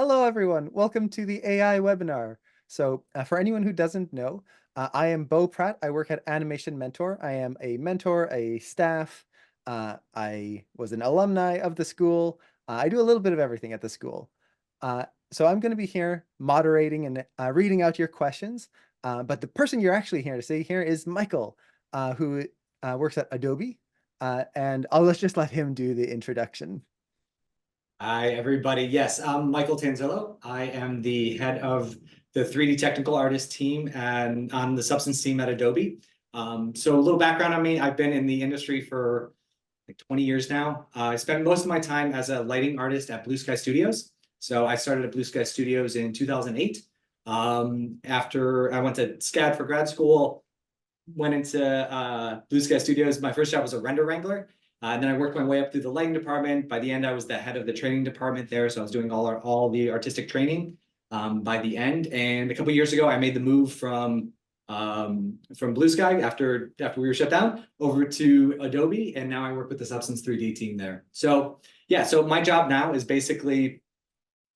Hello, everyone. Welcome to the AI webinar. For anyone who doesn't know, I am Beau Pratt. I work at Animation Mentor. I am a mentor, a staff. I was an alumni of the school. I do a little bit of everything at the school. So I'm going to be here moderating and reading out your questions. But the person you're actually here to see here is Michael, who works at Adobe. And let's just let him do the introduction. Hi, everybody. Yes, I'm Michael Tanzillo. I am the head of the 3D technical artist team and on the Substance team at Adobe. So a little background on me, I've been in the industry for like 20 years now. I spent most of my time as a lighting artist at Blue Sky Studios. So I started at Blue Sky Studios in 2008. After I went to SCAD for grad school, went into Blue Sky Studios. My first job was a render wrangler. And then I worked my way up through the lighting department. By the end, I was the head of the training department there. So I was doing all the artistic training by the end. And a couple of years ago, I made the move from Blue Sky after we were shut down over to Adobe. And now I work with the Substance 3D team there. So yeah, so my job now is basically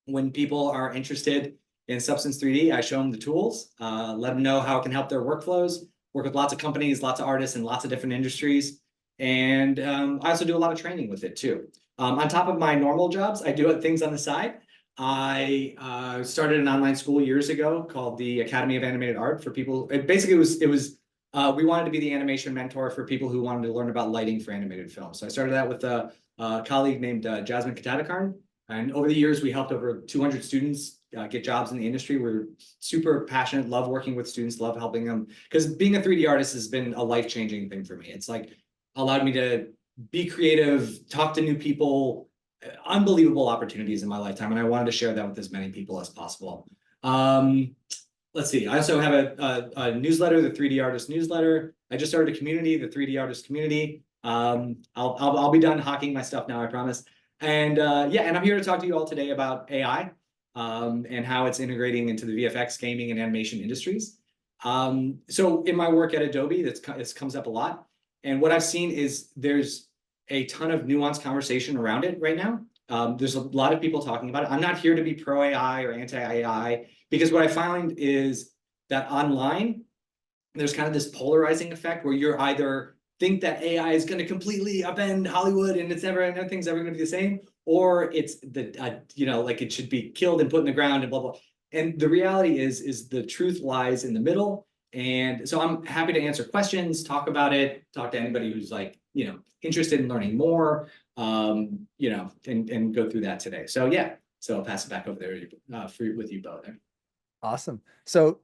when people are interested in Substance 3D, I show them the tools, let them know how it can help their workflows, work with lots of companies, lots of artists in lots of different industries. And I also do a lot of training with it too. On top of my normal jobs, I do things on the side. I started an online school years ago called the Academy of Animated Art for people. We wanted to be the animation mentor for people who wanted to learn about lighting for animated films. So I started that with a colleague named Jasmine Katatakarn. And over the years, we helped over 200 students get jobs in the industry. We're super passionate, love working with students, love helping them. Because being a 3D artist has been a life-changing thing for me. It's like allowed me to be creative, talk to new people, unbelievable opportunities in my lifetime. And I wanted to share that with as many people as possible. Let's see. I also have a newsletter, the 3D Artist newsletter. I just started a community, the 3D Artist community. I'll be done hawking my stuff now, I promise. And yeah, and I'm here to talk to you all today about AI and how it's integrating into the VFX, gaming, and animation industries. So in my work at Adobe, this comes up a lot. And what I've seen is there's a ton of nuanced conversation around it right now. There's a lot of people talking about it. I'm not here to be pro AI or anti AI, because what I find is that online, there's kind of this polarizing effect where you're either think that AI is going to completely upend Hollywood and nothing's ever going to be the same, or it's like it should be killed and put in the ground and blah, blah. And the reality is the truth lies in the middle. And so I'm happy to answer questions, talk about it, talk to anybody who's interested in learning more, and go through that today. So yeah, so I'll pass it back over there with you, Beau there. Awesome. So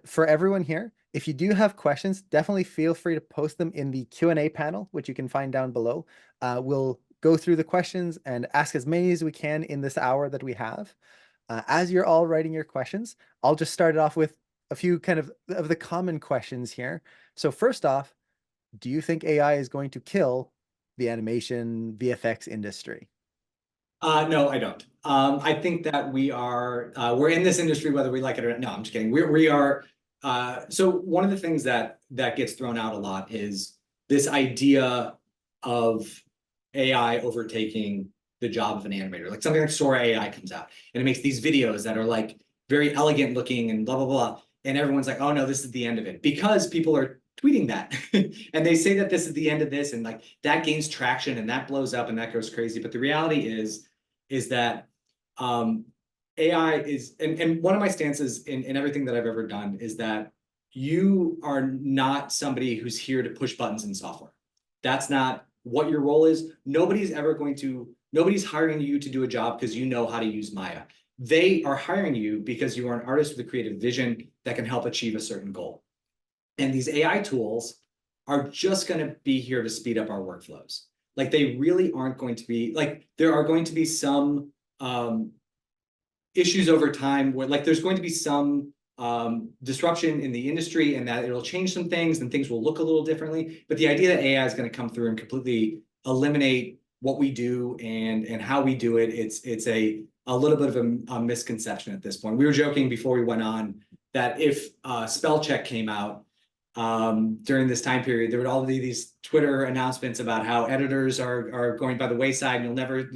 for everyone here, if you do have questions, definitely feel free to post them in the Q&A panel, which you can find down below. We'll go through the questions and ask as many as we can in this hour that we have. As you're all writing your questions, I'll just start it off with a few kind of the common questions here. So first off, do you think AI is going to kill the animation VFX industry? No, I don't. I think that we're in this industry whether we like it or not. No, I'm just kidding. We are. So one of the things that gets thrown out a lot is this idea of AI overtaking the job of an animator. Like something like Sora AI comes out and it makes these videos that are like very elegant looking and blah, blah, blah. And everyone's like, oh no, this is the end of it, because people are tweeting that and they say that this is the end of this, and like that gains traction and that blows up and that goes crazy. But the reality is that AI is, and one of my stances in everything that I've ever done is that you are not somebody who's here to push buttons in software. That's not what your role is. Nobody's hiring you to do a job because you know how to use Maya. They are hiring you because you are an artist with a creative vision that can help achieve a certain goal. And these AI tools are just going to be here to speed up our workflows. Like they really aren't going to be, like there are going to be some issues over time where like there's going to be some disruption in the industry, and that it'll change some things and things will look a little differently. But the idea that AI is going to come through and completely eliminate what we do and how we do it, it's a little bit of a misconception at this point. We were joking before we went on that if spell check came out during this time period. There would all be these Twitter announcements about how editors are going by the wayside, and you'll never,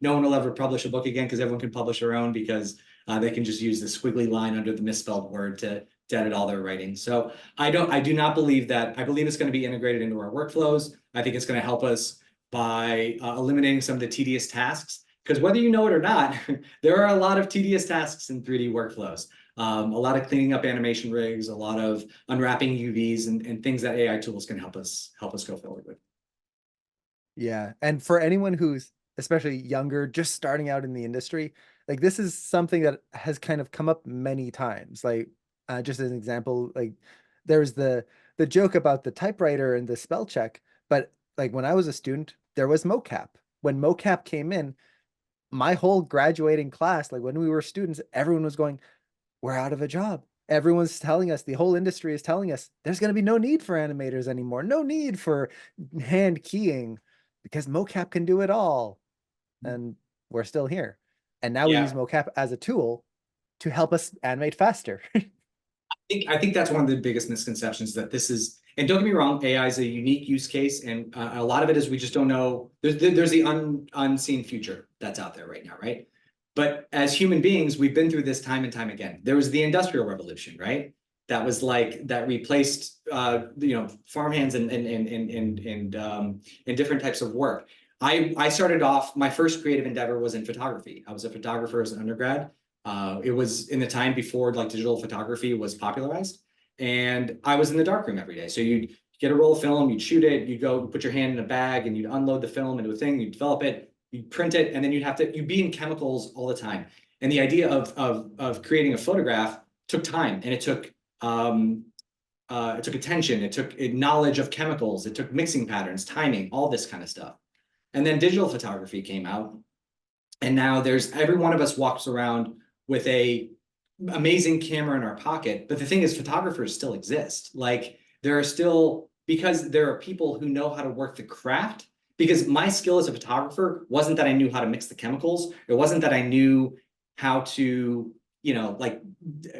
no one will ever publish a book again because everyone can publish their own because they can just use the squiggly line under the misspelled word to edit all their writing. So I do not believe that. I believe it's going to be integrated into our workflows. I think it's going to help us by eliminating some of the tedious tasks. Because whether you know it or not, there are a lot of tedious tasks in 3D workflows. A lot of cleaning up animation rigs, a lot of unwrapping UVs and things that AI tools can help us go forward with. Yeah. And for anyone who's especially younger, just starting out in the industry, like this is something that has kind of come up many times. Like just as an example, like there's the joke about the typewriter and the spell check, but like when I was a student, there was mocap. When mocap came in, my whole graduating class, like when we were students, everyone was going, we're out of a job. Everyone's telling us, the whole industry is telling us there's going to be no need for animators anymore, no need for hand keying because mocap can do it all. And we're still here. And now we use Yeah, mocap as a tool to help us animate faster. I think that's one of the biggest misconceptions that this is, and don't get me wrong, AI is a unique use case, and a lot of it is we just don't know. There's the unseen future that's out there right now, right? But as human beings, we've been through this time and time again. There was the Industrial Revolution, right? That was like that replaced farmhands and different types of work. I started off, my first creative endeavor was in photography. I was a photographer as an undergrad. It was in the time before like digital photography was popularized, and I was in the darkroom every day. So you'd get a roll of film, you'd shoot it, you'd go put your hand in a bag, and you'd unload the film into a thing, you'd develop it, you'd print it, and then you'd be in chemicals all the time. And the idea of creating a photograph took time, and it took attention, it took knowledge of chemicals, it took mixing patterns, timing, all this kind of stuff. And then digital photography came out, and now there's every one of us walks around with a amazing camera in our pocket. But the thing is, photographers still exist. Like there are still, because there are people who know how to work the craft. Because my skill as a photographer wasn't that I knew how to mix the chemicals. It wasn't that I knew how to, like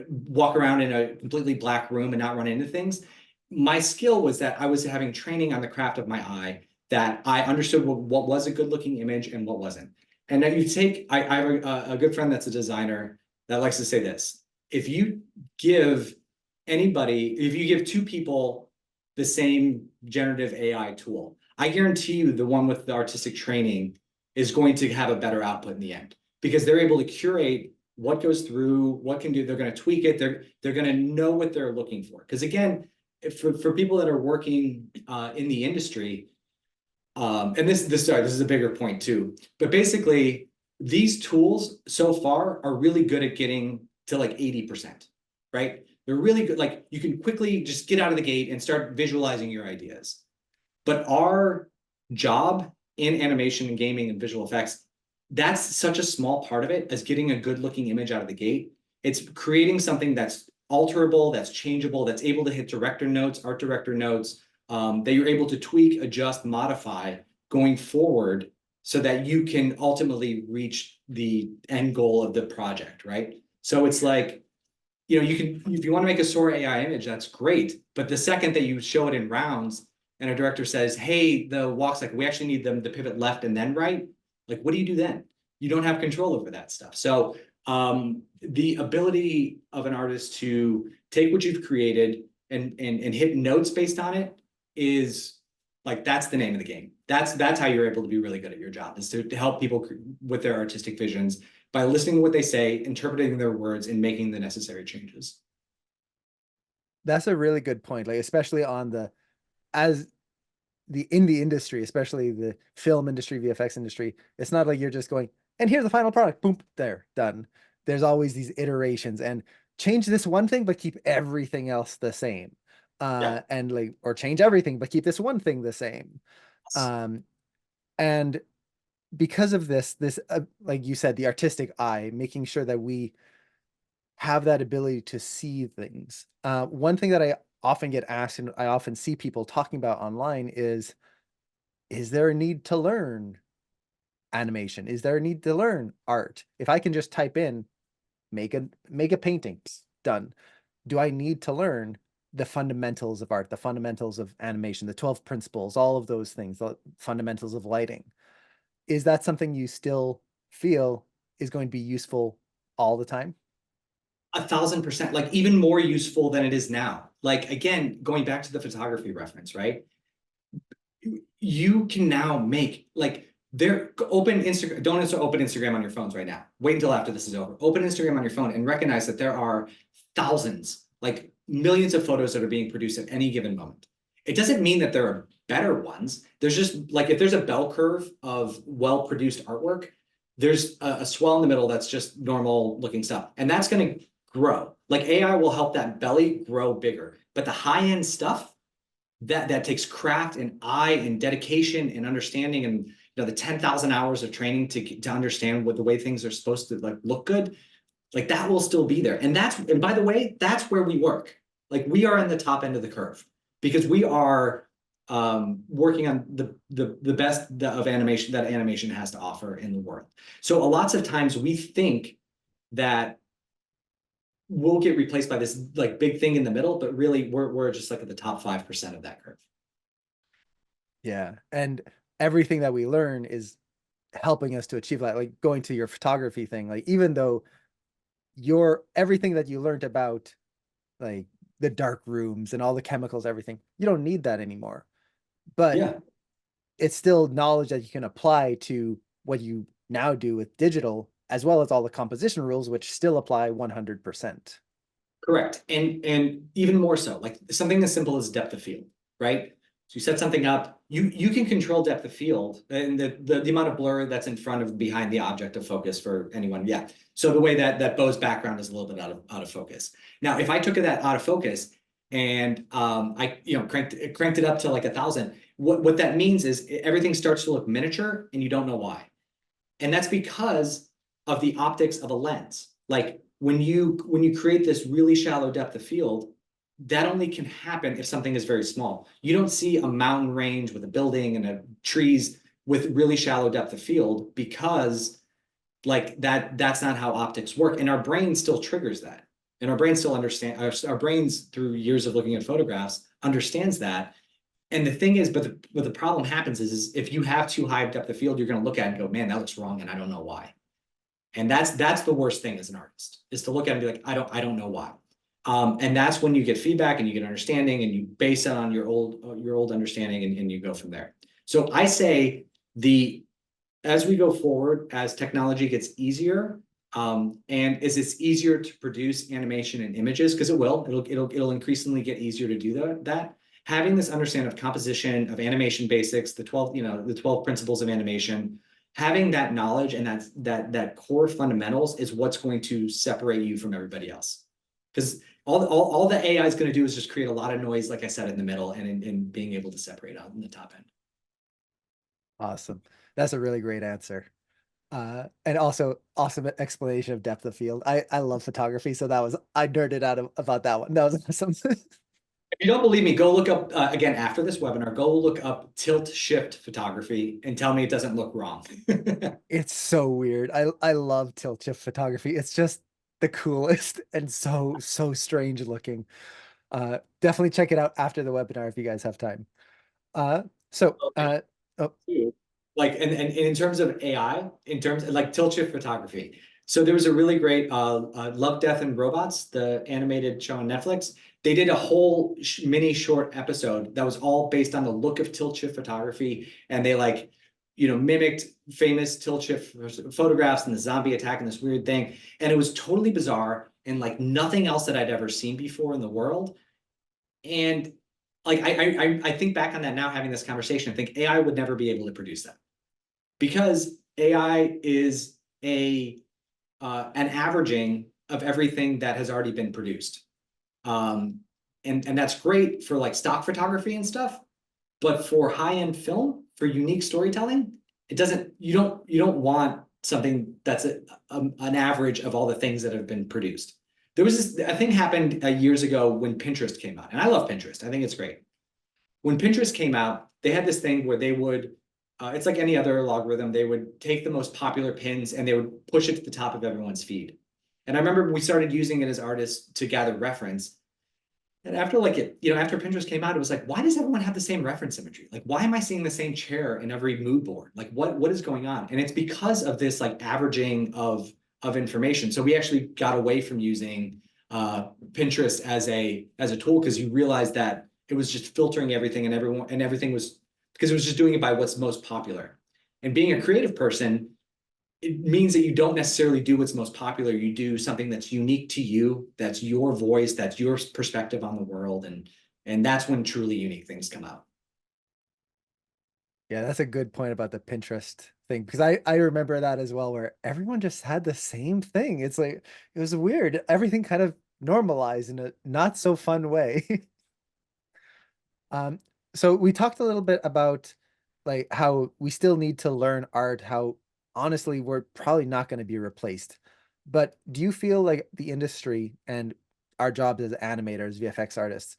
walk around in a completely black room and not run into things. My skill was that I was having training on the craft of my eye, that I understood what was a good looking image and what wasn't. And then you take, I have a good friend that's a designer that likes to say this. If you give if you give two people the same generative AI tool, I guarantee you the one with the artistic training is going to have a better output in the end because they're able to curate what goes through, what can do, they're going to tweak it, they're going to know what they're looking for. Because again, for people that are working in the industry, and this is a bigger point too, but basically these tools so far are really good at getting to like 80%, right? They're really good. Like you can quickly just get out of the gate and start visualizing your ideas. But our job in animation and gaming and visual effects, that's such a small part of it as getting a good looking image out of the gate. It's creating something that's alterable, that's changeable, that's able to hit director notes, art director notes, that you're able to tweak, adjust, modify going forward so that you can ultimately reach the end goal of the project, right? So it's like, you can, if you want to make a Sora AI image, that's great. But the second that you show it in rounds and a director says, hey, the walks, like we actually need them to pivot left and then right, like what do you do then? You don't have control over that stuff. So the ability of an artist to take what you've created and hit notes based on it is like, that's the name of the game. That's how you're able to be really good at your job, is to help people with their artistic visions by listening to what they say, interpreting their words, and making the necessary changes. That's a really good point. Like, especially as in the industry, especially the film industry, VFX industry, it's not like you're just going, and here's the final product, boom, there, done. There's always these iterations and change this one thing, but keep everything else the same. Yeah. And like, or change everything, but keep this one thing the same. Um, and because of this, like you said, the artistic eye, making sure that we have that ability to see things. One thing that I often get asked and I often see people talking about online is there a need to learn animation? Is there a need to learn art? If I can just type in, make a painting, done. Do I need to learn? the fundamentals of art, the fundamentals of animation, the 12 principles, all of those things, the fundamentals of lighting. Is that something you still feel is going to be useful all the time? 1,000%, like even more useful than it is now. Like, again, going back to the photography reference, right? You can now make like there open Instagram, don't open Instagram on your phones right now. Wait until after this is over. Open Instagram on your phone and recognize that there are thousands, like millions of photos that are being produced at any given moment. It doesn't mean that there are better ones. There's just like if there's a bell curve of well-produced artwork, there's a swell in the middle that's just normal looking stuff. And that's going to grow. Like AI will help that belly grow bigger. But the high-end stuff, that takes craft and eye and dedication and understanding, and the 10,000 hours of training to understand what the way things are supposed to like look good, like that will still be there. And by the way, that's where we work. Like we are in the top end of the curve because we are working on the best of animation that animation has to offer in the world. So lots of times we think that we'll get replaced by this like big thing in the middle, but really we're just like at the top 5% of that curve. Yeah. And everything that we learn is helping us to achieve that. Like going to your photography thing, like even though your everything that you learned about like the dark rooms and all the chemicals, everything, you don't need that anymore. But Yeah, it's still knowledge that you can apply to what you now do with digital, as well as all the composition rules, which still apply 100%. correct. And even more so, like something as simple as depth of field, right? So you set something up, you can control depth of field and the amount of blur that's in front of behind the object of focus for anyone. Yeah. So the way that Bo's background is a little bit out of focus. Now, if I took that out of focus and I cranked it up to like 1,000, what that means is everything starts to look miniature and you don't know why. And that's because of the optics of a lens. Like when you create this really shallow depth of field, that only can happen if something is very small. You don't see a mountain range with a building and trees with really shallow depth of field because like that's not how optics work. And our brain still triggers that. And our brain still our brains through years of looking at photographs understands that. And the thing is, but the problem happens is if you have too high depth of field, you're going to look at it and go, man, that looks wrong, and I don't know why. And that's the worst thing as an artist, is to look at it and be like, I don't know why. And that's when you get feedback and you get understanding and you base it on your old understanding and you go from there. So I say as we go forward, as technology gets easier, and as it's easier to produce animation and images, because it'll increasingly get easier to do that. Having this understanding of composition, of animation basics, the 12 principles of animation, having that knowledge and that core fundamentals is what's going to separate you from everybody else. Because all the AI is going to do is just create a lot of noise, like I said, in the middle and in being able to separate out in the top end. Awesome. That's a really great answer. And also awesome explanation of depth of field. I love photography, so I nerded out about that one. That was awesome. If you don't believe me, go look up, again, after this webinar, go look up tilt shift photography and tell me it doesn't look wrong. It's so weird. I love tilt shift photography. It's just the coolest and so strange looking. Definitely check it out after the webinar if you guys have time. Uh, so Okay. oh, Like, and in terms of AI, in terms of like tilt shift photography. So there was a really great Love, Death, and Robots, the animated show on Netflix. They did a whole mini short episode that was all based on the look of tilt shift photography. And they like, mimicked famous tilt shift photographs and the zombie attack and this weird thing. And it was totally bizarre and like nothing else that I'd ever seen before in the world. And like, I think back on that now, having this conversation, I think AI would never be able to produce that because AI is an averaging of everything that has already been produced. And that's great for like stock photography and stuff, but for high-end film, for unique storytelling, you don't want something that's an average of all the things that have been produced. There was a thing happened years ago when Pinterest came out, and I love Pinterest. I think it's great. When Pinterest came out, they had this thing where they would, it's like any other algorithm, they would take the most popular pins and they would push it to the top of everyone's feed. And I remember we started using it as artists to gather reference. And after like after Pinterest came out, it was like, why does everyone have the same reference imagery? Like, why am I seeing the same chair in every mood board? Like, what is going on? And it's because of this like averaging of information. So we actually got away from using Pinterest as a tool because you realized that it was just filtering everything, and everything was because it was just doing it by what's most popular. And being a creative person, it means that you don't necessarily do what's most popular. You do something that's unique to you, that's your voice, that's your perspective on the world, and that's when truly unique things come out. Yeah, that's a good point about the Pinterest thing because I remember that as well, where everyone just had the same thing. It's like it was weird. Everything kind of normalized in a not so fun way. Um, so we talked a little bit about like how we still need to learn art, how honestly we're probably not going to be replaced. But do you feel like the industry and our jobs as animators, VFX artists,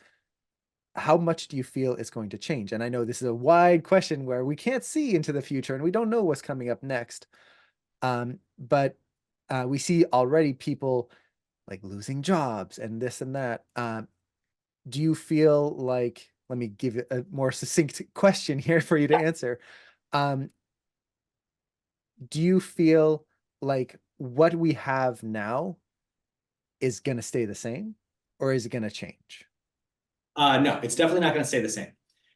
how much do you feel it's going to change? And I know this is a wide question where we can't see into the future and we don't know what's coming up next. But we see already people like losing jobs and this and that. Do you feel like, let me give it a more succinct question here for you to answer. Um, do you feel like what we have now is going to stay the same or is it going to change? No, it's definitely not going to stay the same.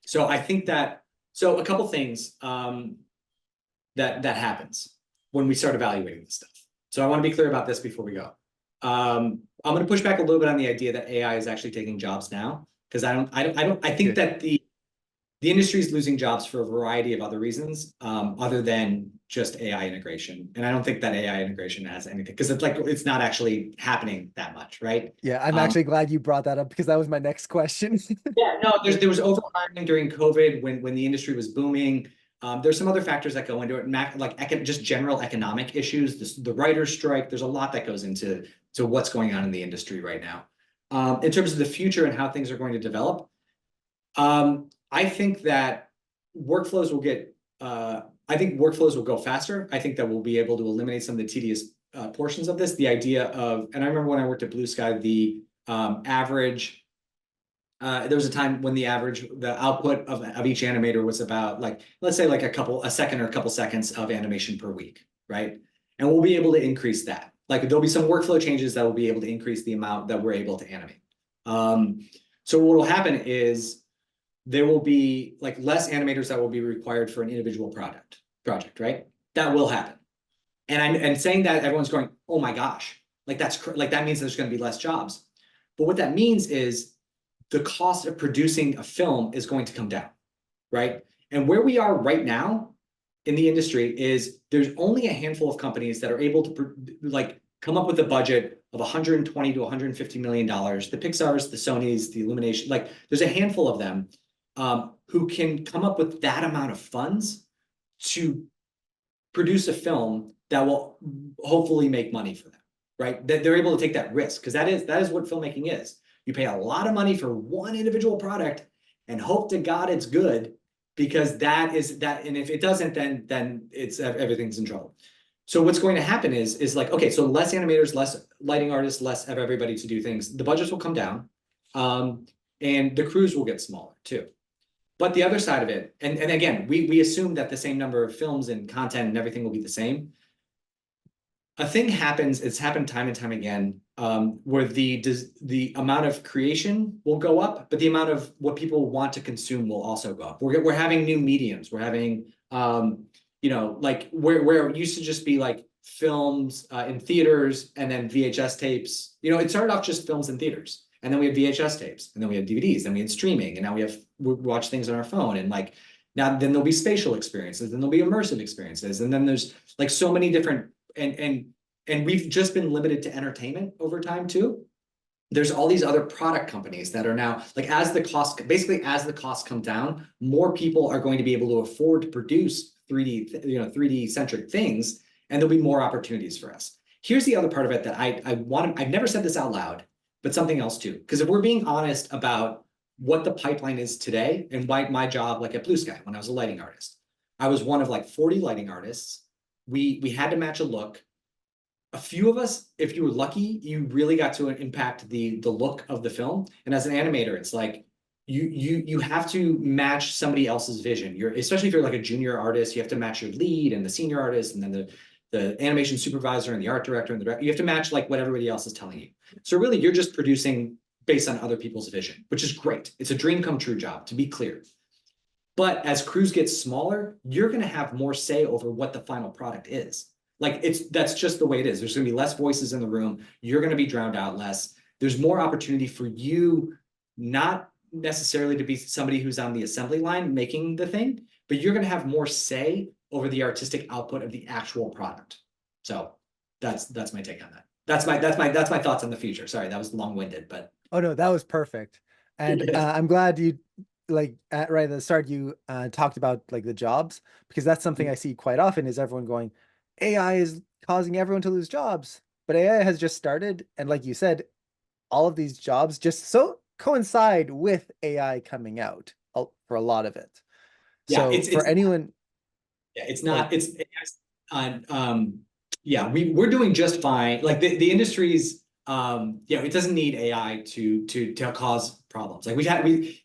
So I think that a couple things that happens when we start evaluating this stuff. So I want to be clear about this before we go. I'm going to push back a little bit on the idea that AI is actually taking jobs now, because I think Good. that the industry is losing jobs for a variety of other reasons, other than just AI integration. And I don't think that AI integration has anything, because it's not actually happening that much, right? Yeah, I'm Um, actually glad you brought that up because that was my next question. yeah, no, there was overhiring during COVID when the industry was booming. There's some other factors that go into it, just general economic issues, the writer's strike. There's a lot that goes into what's going on in the industry right now. In terms of the future and how things are going to develop, I think that workflows will get. I think workflows will go faster. I think that we'll be able to eliminate some of the tedious portions of this. The idea of, and I remember when I worked at Blue Sky, the average. There was a time when the output of each animator was about like, let's say like a second or a couple seconds of animation per week, right? And we'll be able to increase that. Like there'll be some workflow changes that will be able to increase the amount that we're able to animate. So what will happen is there will be like less animators that will be required for an individual project, right? That will happen. And saying that, everyone's going, oh my gosh, like that means there's going to be less jobs. But what that means is the cost of producing a film is going to come down, right? And where we are right now in the industry is there's only a handful of companies that are able to come up with a budget of 120 to 150 million dollars. The Pixars, the Sonys, the Illumination, like there's a handful of them who can come up with that amount of funds to produce a film that will hopefully make money for them, right? That they're able to take that risk, because that is what filmmaking is. You pay a lot of money for one individual product and hope to God it's good, because that is that. And if it doesn't, then it's everything's in trouble. So what's going to happen is like, okay, so less animators, less lighting artists, less of everybody to do things. The budgets will come down, and the crews will get smaller too. But the other side of it, and again, we assume that the same number of films and content and everything will be the same. A thing happens, it's happened time and time again, where the amount of creation will go up, but the amount of what people want to consume will also go up. We're having new mediums. We're having, like where it used to just be like films in theaters and then VHS tapes. It started off just films in theaters. And then we had VHS tapes, and then we had DVDs, then we had streaming, and now we watch things on our phone. And like now, then there'll be spatial experiences, then there'll be immersive experiences, and then there's like so many different and we've just been limited to entertainment over time too. There's all these other product companies that are now like as the costs come down, more people are going to be able to afford to produce 3D centric things, and there'll be more opportunities for us. Here's the other part of it that I've never said this out loud, but something else too. Because if we're being honest about what the pipeline is today and why my job, like at Blue Sky, when I was a lighting artist, I was one of like 40 lighting artists. We had to match a look. a few of us, if you were lucky, you really got to impact the look of the film. And as an animator, it's like you have to match somebody else's vision. You're, especially if you're like a junior artist, you have to match your lead and the senior artist and then the animation supervisor and the art director and the director. You have to match like what everybody else is telling you. So really, you're just producing based on other people's vision, which is great. It's a dream come true job, to be clear. But as crews get smaller, you're going to have more say over what the final product is. Like that's just the way it is. There's going to be less voices in the room. You're going to be drowned out less. There's more opportunity for you, not necessarily to be somebody who's on the assembly line making the thing, but you're going to have more say over the artistic output of the actual product. So that's my take on that. That's my thoughts on the future. Sorry, that was long-winded, but Oh no, that was perfect. And yes. I'm glad you like right at the start you talked about like the jobs, because that's something I see quite often is everyone going, AI is causing everyone to lose jobs. But AI has just started, and like you said, all of these jobs just so coincide with AI coming out for a lot of it. Yeah, So for anyone, yeah, it's oh, not, it's yeah, we're doing just fine. Like the industry's, yeah, it doesn't need AI to cause problems. Like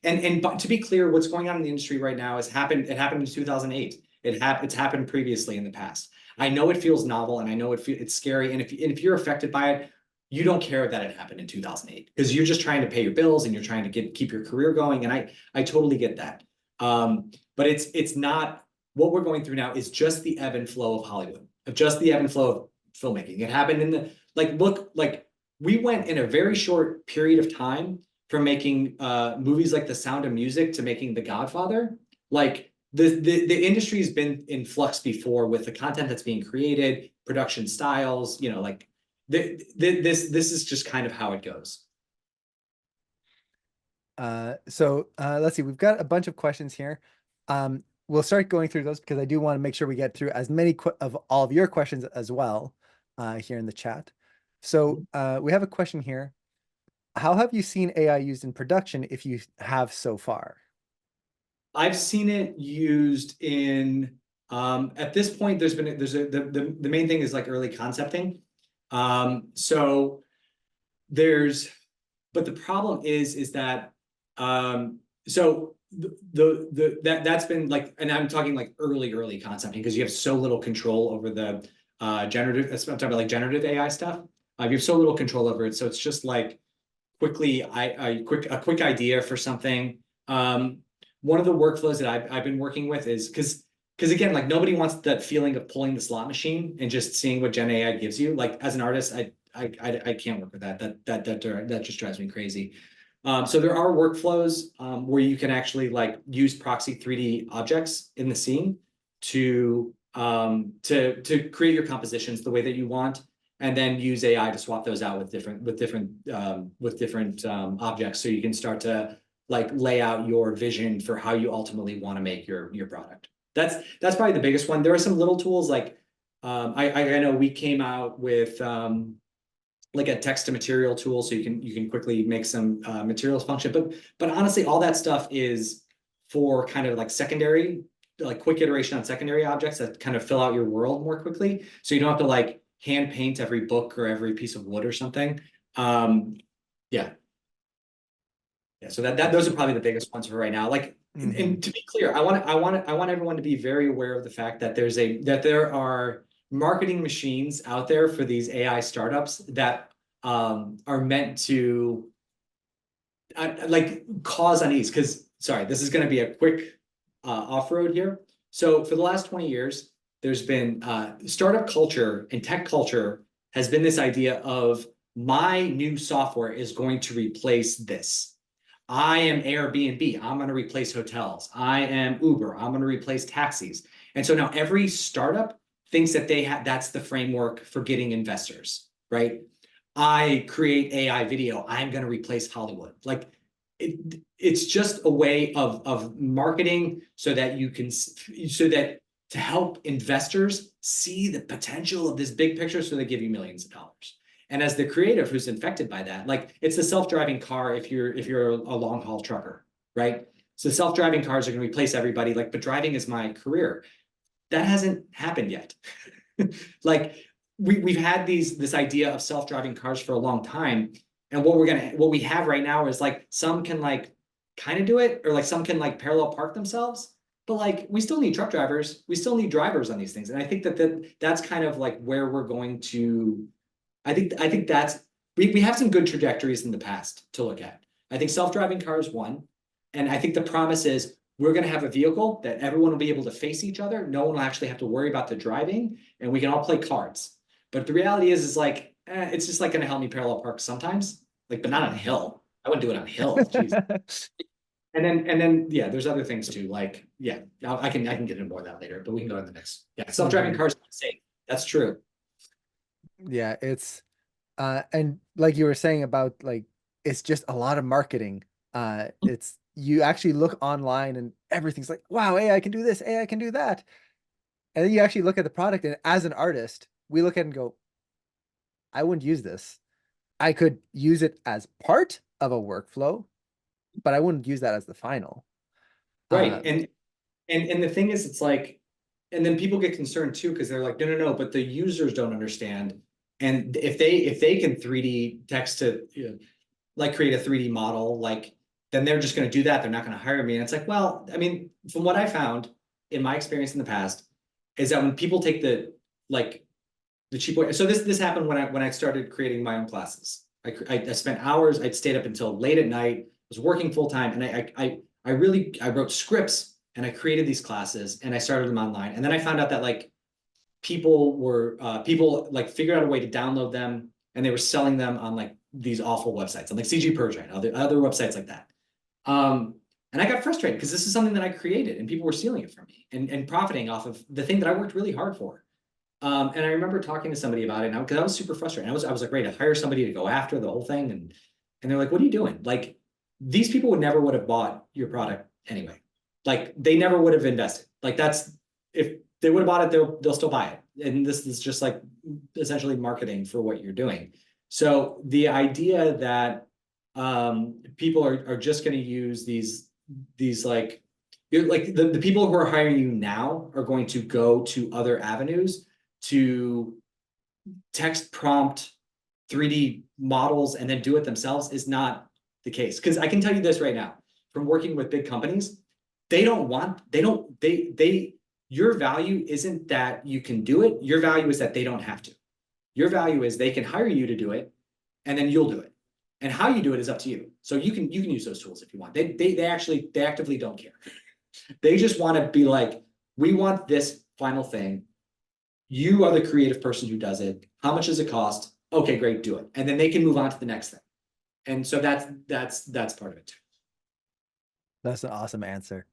and but to be clear, what's going on in the industry right now it happened in 2008. It's happened previously in the past. I know it feels novel and I know it's scary. And if you're affected by it, you don't care that it happened in 2008 because you're just trying to pay your bills and you're trying to keep your career going. And I totally get that. But it's not what we're going through now is just the ebb and flow of Hollywood, of just the ebb and flow of filmmaking. It happened in the look, we went in a very short period of time from making movies like The Sound of Music to making The Godfather. Like the industry has been in flux before with the content that's being created, production styles, you know, like this is just kind of how it goes. let's see, we've got a bunch of questions here. We'll start going through those because I do want to make sure we get through as many of all of your questions as well here in the chat. So we have a question here. How have you seen AI used in production if you have so far? I've seen it used in at this point the main thing is like early concepting. So there's but the problem is that so that's been like, and I'm talking like early concepting because you have so little control over the generative. I'm talking about like generative AI stuff. You have so little control over it, so it's just like quickly a quick idea for something. One of the workflows that I've been working with is because again, like nobody wants that feeling of pulling the slot machine and just seeing what Gen AI gives you. Like as an artist, I can't work with that. That just drives me crazy. So there are workflows where you can actually like use proxy 3D objects in the scene to create your compositions the way that you want, and then use AI to swap those out with different objects, so you can start to like lay out your vision for how you ultimately want to make your product. That's probably the biggest one. There are some little tools like I know we came out with like a text to material tool, so you can quickly make some materials function. But honestly, all that stuff is for kind of like secondary, like quick iteration on secondary objects that kind of fill out your world more quickly. So you don't have to like hand paint every book or every piece of wood or something. Yeah. Yeah. So those are probably the biggest ones for right now. Like, and to be clear, I want everyone to be very aware of the fact that there are marketing machines out there for these AI startups that are meant to like cause unease. Because sorry, this is going to be a quick off-road here. So for the last 20 years, there's been startup culture and tech culture has been this idea of my new software is going to replace this. I am Airbnb. I'm going to replace hotels. I am Uber. I'm going to replace taxis. And so now every startup thinks that that's the framework for getting investors, right? I create AI video. I'm going to replace Hollywood. Like it's just a way of marketing so that to help investors see the potential of this big picture, so they give you millions of dollars. And as the creative who's infected by that, like it's the self-driving car if you're a long haul trucker, right? So self-driving cars are going to replace everybody. Like, but driving is my career. That hasn't happened yet. Like we've had this idea of self-driving cars for a long time. And what we have right now is like some can like kind of do it, or like some can like parallel park themselves. But like we still need truck drivers, we still need drivers on these things. And I think that's kind of like where we're going to. I think that's we have some good trajectories in the past to look at. I think self-driving cars one, and I think the promise is we're going to have a vehicle that everyone will be able to face each other. No one will actually have to worry about the driving, and we can all play cards. But the reality is like it's just like going to help me parallel park sometimes, like, but not on a hill. I wouldn't do it on a hill. Jeez. And then yeah, there's other things too. Like yeah, I can get into more of that later, but we can go to the next. Yeah, self-driving Mhm. cars are safe. That's true. Yeah, it's and like you were saying about like it's just a lot of marketing. It's you actually look online and everything's like, wow, AI can do this, AI can do that. And then you actually look at the product, and as an artist, we look at it and go, I wouldn't use this. I could use it as part of a workflow, but I wouldn't use that as the final. Right. Um, And the thing is, it's like, and then people get concerned too, because they're like, no, no, no, but the users don't understand. And if they can 3D text to like create a 3D model, like then they're just going to do that. They're not going to hire me. And it's like, well, I mean, from what I found in my experience in the past, is that when people take like the cheap way. So this happened when I started creating my own classes. I spent hours. I'd stayed up until late at night. Was working full time, and I wrote scripts and I created these classes and I started them online. And then I found out that like people like figured out a way to download them, and they were selling them on like these awful websites on like CG Persia and other websites like that. And I got frustrated because this is something that I created and people were stealing it from me and profiting off of the thing that I worked really hard for. And I remember talking to somebody about it now because I was super frustrated. I was like ready to hire somebody to go after the whole thing, and they're like, "What are you doing? Like, these people would have bought your product anyway. Like, they never would have invested. Like, that's if they would have bought it, they'll still buy it. And this is just like essentially marketing for what you're doing. So the idea that people are just going to use these like the people who are hiring you now are going to go to other avenues to text prompt 3D models and then do it themselves is not the case. Because I can tell you this right now, from working with big companies, your value isn't that you can do it. Your value is that they don't have to. Your value is they can hire you to do it, and then you'll do it. And how you do it is up to you. So you can use those tools if you want. They actively don't care. They just want to be like, we want this final thing. You are the creative person who does it. How much does it cost? Okay, great, do it. And then they can move on to the next thing. And so that's part of it too. that's an awesome answer.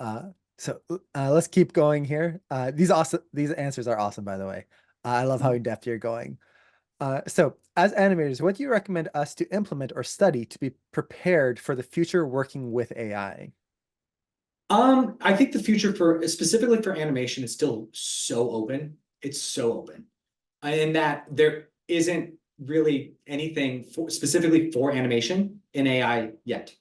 Uh, so let's keep going here. These answers are awesome, by the way. I love how in depth you're going. So as animators, what do you recommend us to implement or study to be prepared for the future working with AI? I think the future for specifically for animation is still so open. It's so open. In that there isn't really anything specifically for animation in AI yet.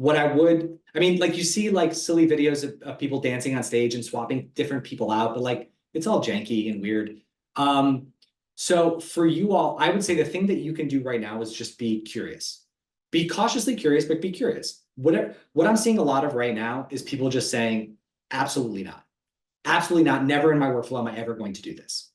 I mean, like you see like silly videos of people dancing on stage and swapping different people out, but like it's all janky and weird. Um, so for you all, I would say the thing that you can do right now is just be curious. Be cautiously curious, but be curious. What I'm seeing a lot of right now is people just saying, absolutely not. Absolutely not. Never in my workflow am I ever going to do this.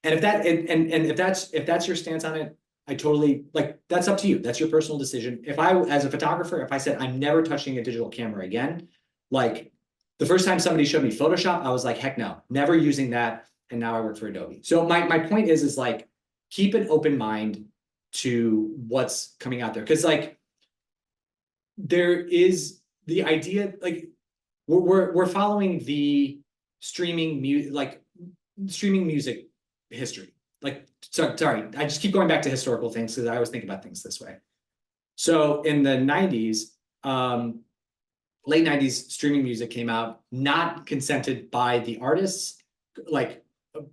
And if that's your stance on it, I totally like that's up to you. That's your personal decision. If I, as a photographer, if I said I'm never touching a digital camera again, like the first time somebody showed me Photoshop, I was like, heck no, never using that. And now I work for Adobe. So my point is like keep an open mind to what's coming out there. Cause like there is the idea, like we're following the streaming music history. Like, sorry, I just keep going back to historical things because I always think about things this way. So in the 90s, late 90s, streaming music came out, not consented by the artists. Like,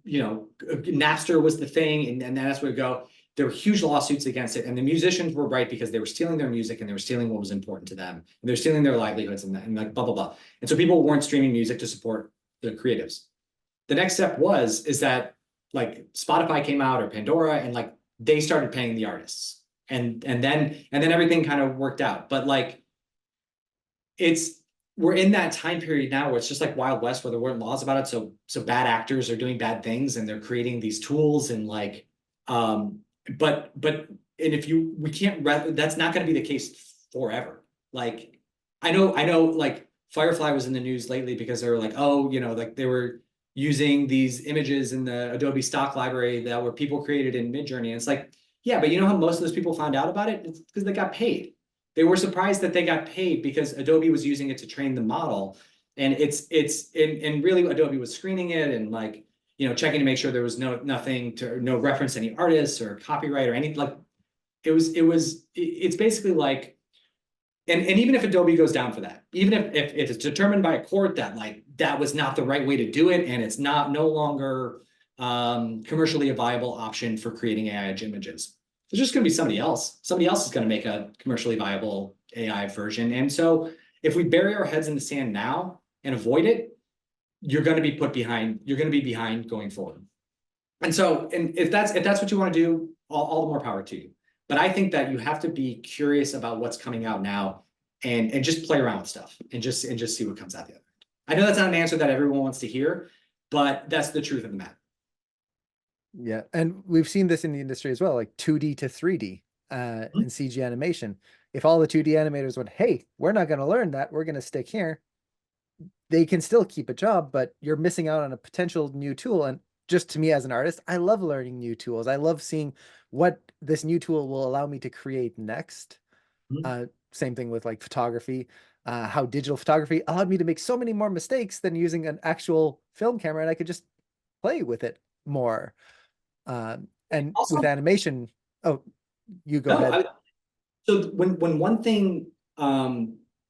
Napster was the thing, and that's where we go. There were huge lawsuits against it, and the musicians were right because they were stealing their music and they were stealing what was important to them, and they're stealing their livelihoods and like blah blah blah. And so people weren't streaming music to support the creatives. The next step is that like Spotify came out or Pandora, and like they started paying the artists, and then everything kind of worked out. But like it's we're in that time period now where it's just like Wild West, where there weren't laws about it. So bad actors are doing bad things, and they're creating these tools, and like but and if you we can't that's not going to be the case forever. Like I know like Firefly was in the news lately because they were like, oh, like they were using these images in the Adobe stock library that were people created in Midjourney. And it's like, yeah, but you know how most of those people found out about it? It's because they got paid. They were surprised that they got paid because Adobe was using it to train the model. And and really Adobe was screening it and like, checking to make sure there was no reference to any artists or copyright or any, like it's basically like, and even if Adobe goes down for that, even if it's determined by a court that like that was not the right way to do it, and it's no longer commercially a viable option for creating AI images, there's just going to be somebody else. Somebody else is going to make a commercially viable AI version. And so if we bury our heads in the sand now and avoid it, you're going to be put behind. You're going to be behind going forward. And so, and if that's what you want to do, all the more power to you. But I think that you have to be curious about what's coming out now, and just play around with stuff and just see what comes out the other end. I know that's not an answer that everyone wants to hear, but that's the truth of the matter. Yeah, and we've seen this in the industry as well, like 2D to 3D in CG animation. If all the 2D animators went, hey, we're not going to learn that, we're going to stick here, they can still keep a job, but you're missing out on a potential new tool. And just to me as an artist, I love learning new tools. I love seeing what this new tool will allow me to create next. Same thing with like photography, how digital photography allowed me to make so many more mistakes than using an actual film camera, and I could just play with it more. And with Also, animation, oh, you go no, ahead. so when one thing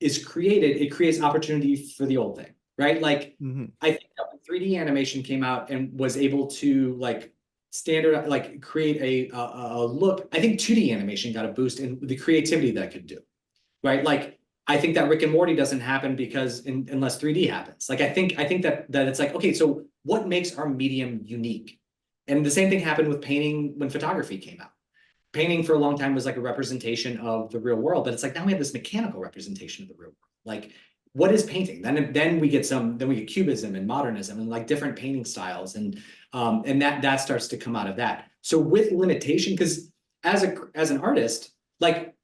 is created, it creates opportunity for the old thing, right? Like I think that when 3D animation came out and was able to like standard like create a look, I think 2D animation got a boost in the creativity that it could do, right? Like I think that Rick and Morty doesn't happen because unless 3D happens. Like I think that it's like, okay, so what makes our medium unique? And the same thing happened with painting when photography came out. Painting for a long time was like a representation of the real world, but it's like now we have this mechanical representation of the real world. Like, what is painting? Then we get cubism and modernism and like different painting styles, and that starts to come out of that. So with limitation, because as an artist, like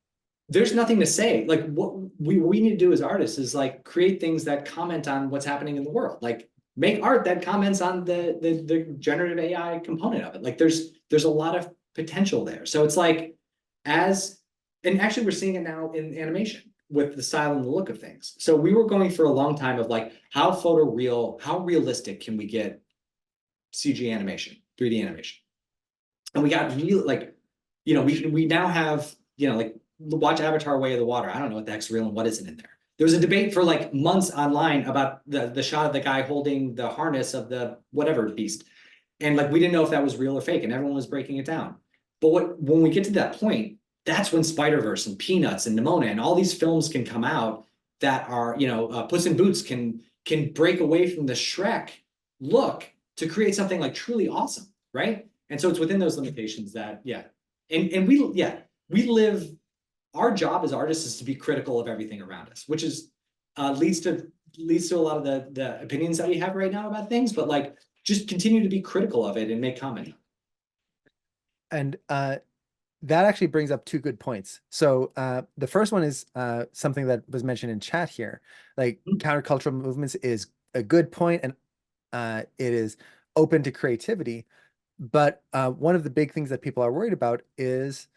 there's nothing to say. Like what we need to do as artists is like create things that comment on what's happening in the world. Like make art that comments on the generative AI component of it. Like there's a lot of potential there. So it's like and actually we're seeing it now in animation with the style and the look of things. So we were going for a long time of like how realistic can we get CG animation, 3D animation? And we got really like, we now have, like watch Avatar Way of the Water. I don't know what the heck's real and what isn't in there. There was a debate for like months online about the shot of the guy holding the harness of the whatever beast. And like we didn't know if that was real or fake, and everyone was breaking it down. But when we get to that point, that's when Spider-Verse and Peanuts and Nimona and all these films can come out that are, Puss in Boots can break away from the Shrek look to create something like truly awesome, right? And so it's within those limitations that, and we live. Our job as artists is to be critical of everything around us, which is leads to a lot of the opinions that we have right now about things, but like just continue to be critical of it and make comment. And that actually brings up two good points. So the first one is something that was mentioned in chat here. Like countercultural movements is a good point, and it is open to creativity. But one of the big things that people are worried about is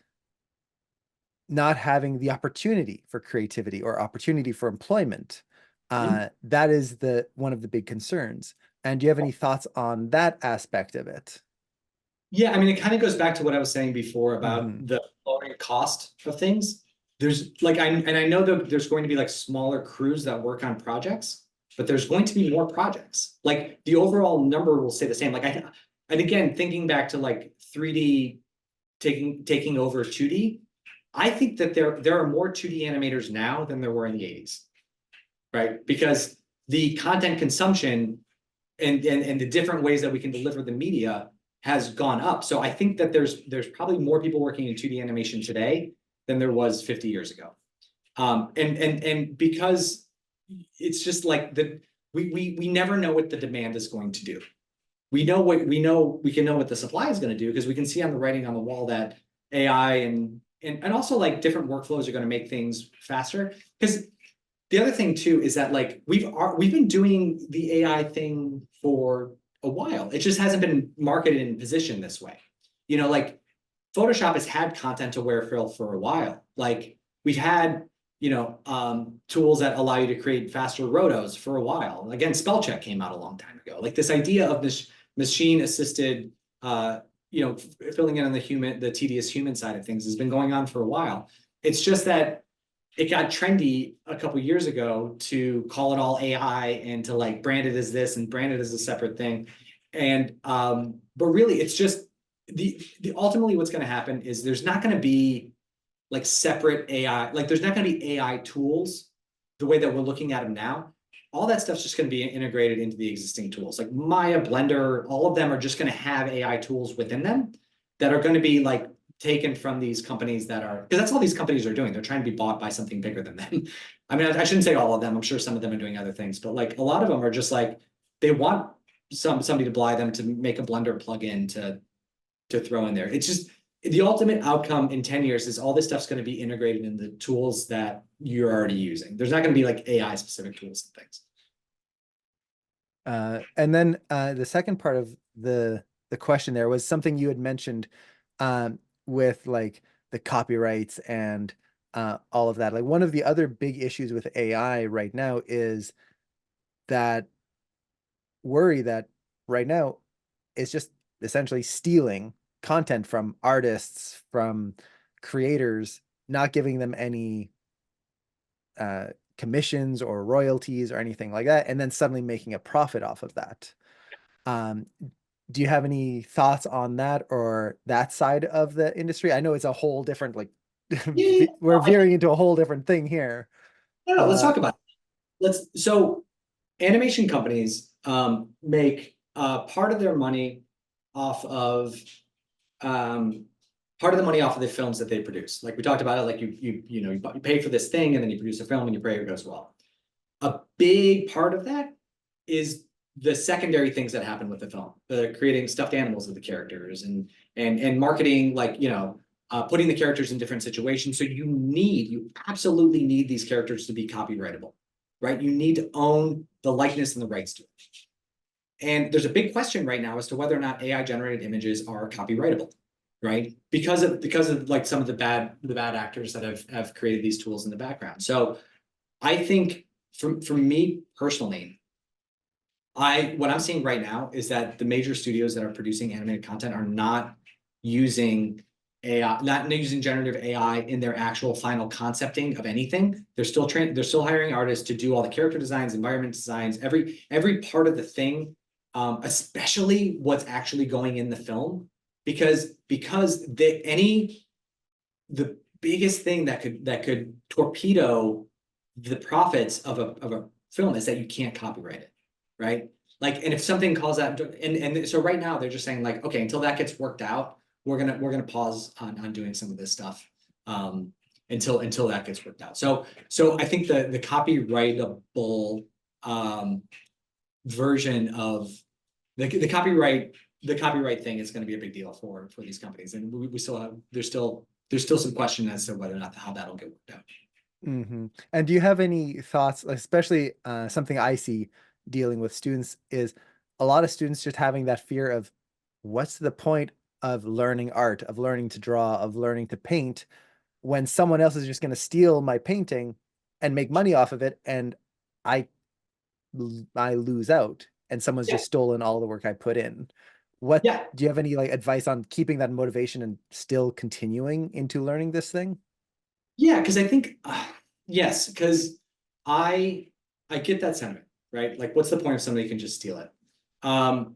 not having the opportunity for creativity or opportunity for employment. That is one of the big concerns. And do you have any thoughts on that aspect of it? Yeah, I mean, it kind of goes back to what I was saying before about the lowering cost of things. There's like, I know that there's going to be like smaller crews that work on projects, but there's going to be more projects. Like the overall number will stay the same. Like and again, thinking back to like 3D taking over 2D, I think that there are more 2D animators now than there were in the 80s, right? Because the content consumption and the different ways that we can deliver the media has gone up. So I think that there's probably more people working in 2D animation today than there was 50 years ago. And because it's just like we never know what the demand is going to do. We can know what the supply is going to do because we can see on the writing on the wall that AI and also like different workflows are going to make things faster. Because the other thing too is that like we've been doing the AI thing for a while. It just hasn't been marketed and positioned this way. You know, like Photoshop has had content aware fill for a while. Like we've had, tools that allow you to create faster rotos for a while. Again, spell check came out a long time ago. Like this idea of this machine assisted, filling in on the tedious human side of things has been going on for a while. It's just that it got trendy a couple years ago to call it all AI and to like brand it as this and brand it as a separate thing. And but really it's just the ultimately what's going to happen is there's not going to be like separate AI, like there's not going to be AI tools the way that we're looking at them now. All that stuff's just going to be integrated into the existing tools. Like Maya, Blender, all of them are just going to have AI tools within them that are going to be like taken from these companies that are, because that's all these companies are doing. They're trying to be bought by something bigger than them. I mean, I shouldn't say all of them. I'm sure some of them are doing other things, but like a lot of them are just like, they want somebody to buy them to make a Blender plugin to throw in there. It's just, the ultimate outcome in 10 years is all this stuff's going to be integrated in the tools that you're already using. There's not going to be like AI specific tools and things. And then the second part of the question there was something you had mentioned with like the copyrights and all of that. Like one of the other big issues with AI right now is that worry that right now it's just essentially stealing content from artists, from creators, not giving them any commissions or royalties or anything like that, and then suddenly making a profit off of that. Um, do you have any thoughts on that or that side of the industry? I know it's a whole different, like, Yeah, we're veering into a whole different thing here. no, let's talk about it. So animation companies make part of their money off of the films that they produce. Like we talked about it, like you pay for this thing and then you produce a film and you pray it goes well. A big part of that is the secondary things that happen with the film, the creating stuffed animals of the characters and marketing, like putting the characters in different situations. So you absolutely need these characters to be copyrightable, right? You need to own the likeness and the rights to it. And there's a big question right now as to whether or not AI generated images are copyrightable, right? Because of like some of the bad actors that have created these tools in the background. So I think for me personally, what I'm seeing right now is that the major studios that are producing animated content are not using AI, not using generative AI in their actual final concepting of anything. They're still hiring artists to do all the character designs, environment designs, every part of the thing, especially what's actually going in the film, because the biggest thing that could torpedo the profits of a film is that you can't copyright it, right? Like, and if something calls out, and so right now they're just saying like, okay, until that gets worked out, we're gonna pause on doing some of this stuff until that gets worked out. So I think the copyrightable version of the copyright thing is going to be a big deal for these companies, and we still have there's still some question as to whether or not how that'll get worked out. Mm-hmm. And do you have any thoughts, especially something I see dealing with students is a lot of students just having that fear of what's the point of learning art, of learning to draw, of learning to paint when someone else is just going to steal my painting and make money off of it, and I lose out, and someone's Yeah, just stolen all the work I put in. What yeah, do you have any like advice on keeping that motivation and still continuing into learning this thing? yeah. Because I think yes, because I get that sentiment, right? Like, what's the point if somebody can just steal it? Um,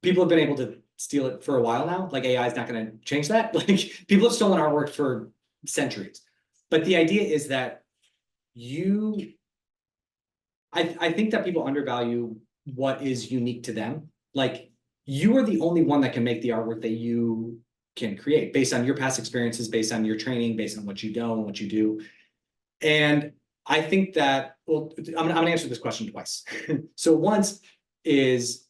People have been able to steal it for a while now. Like AI is not going to change that. Like people have stolen artwork for centuries. But the idea is that I think that people undervalue what is unique to them. Like you are the only one that can make the artwork that you can create based on your past experiences, based on your training, based on what you know and what you do. And I think that, well, I'm gonna answer this question twice. So once is,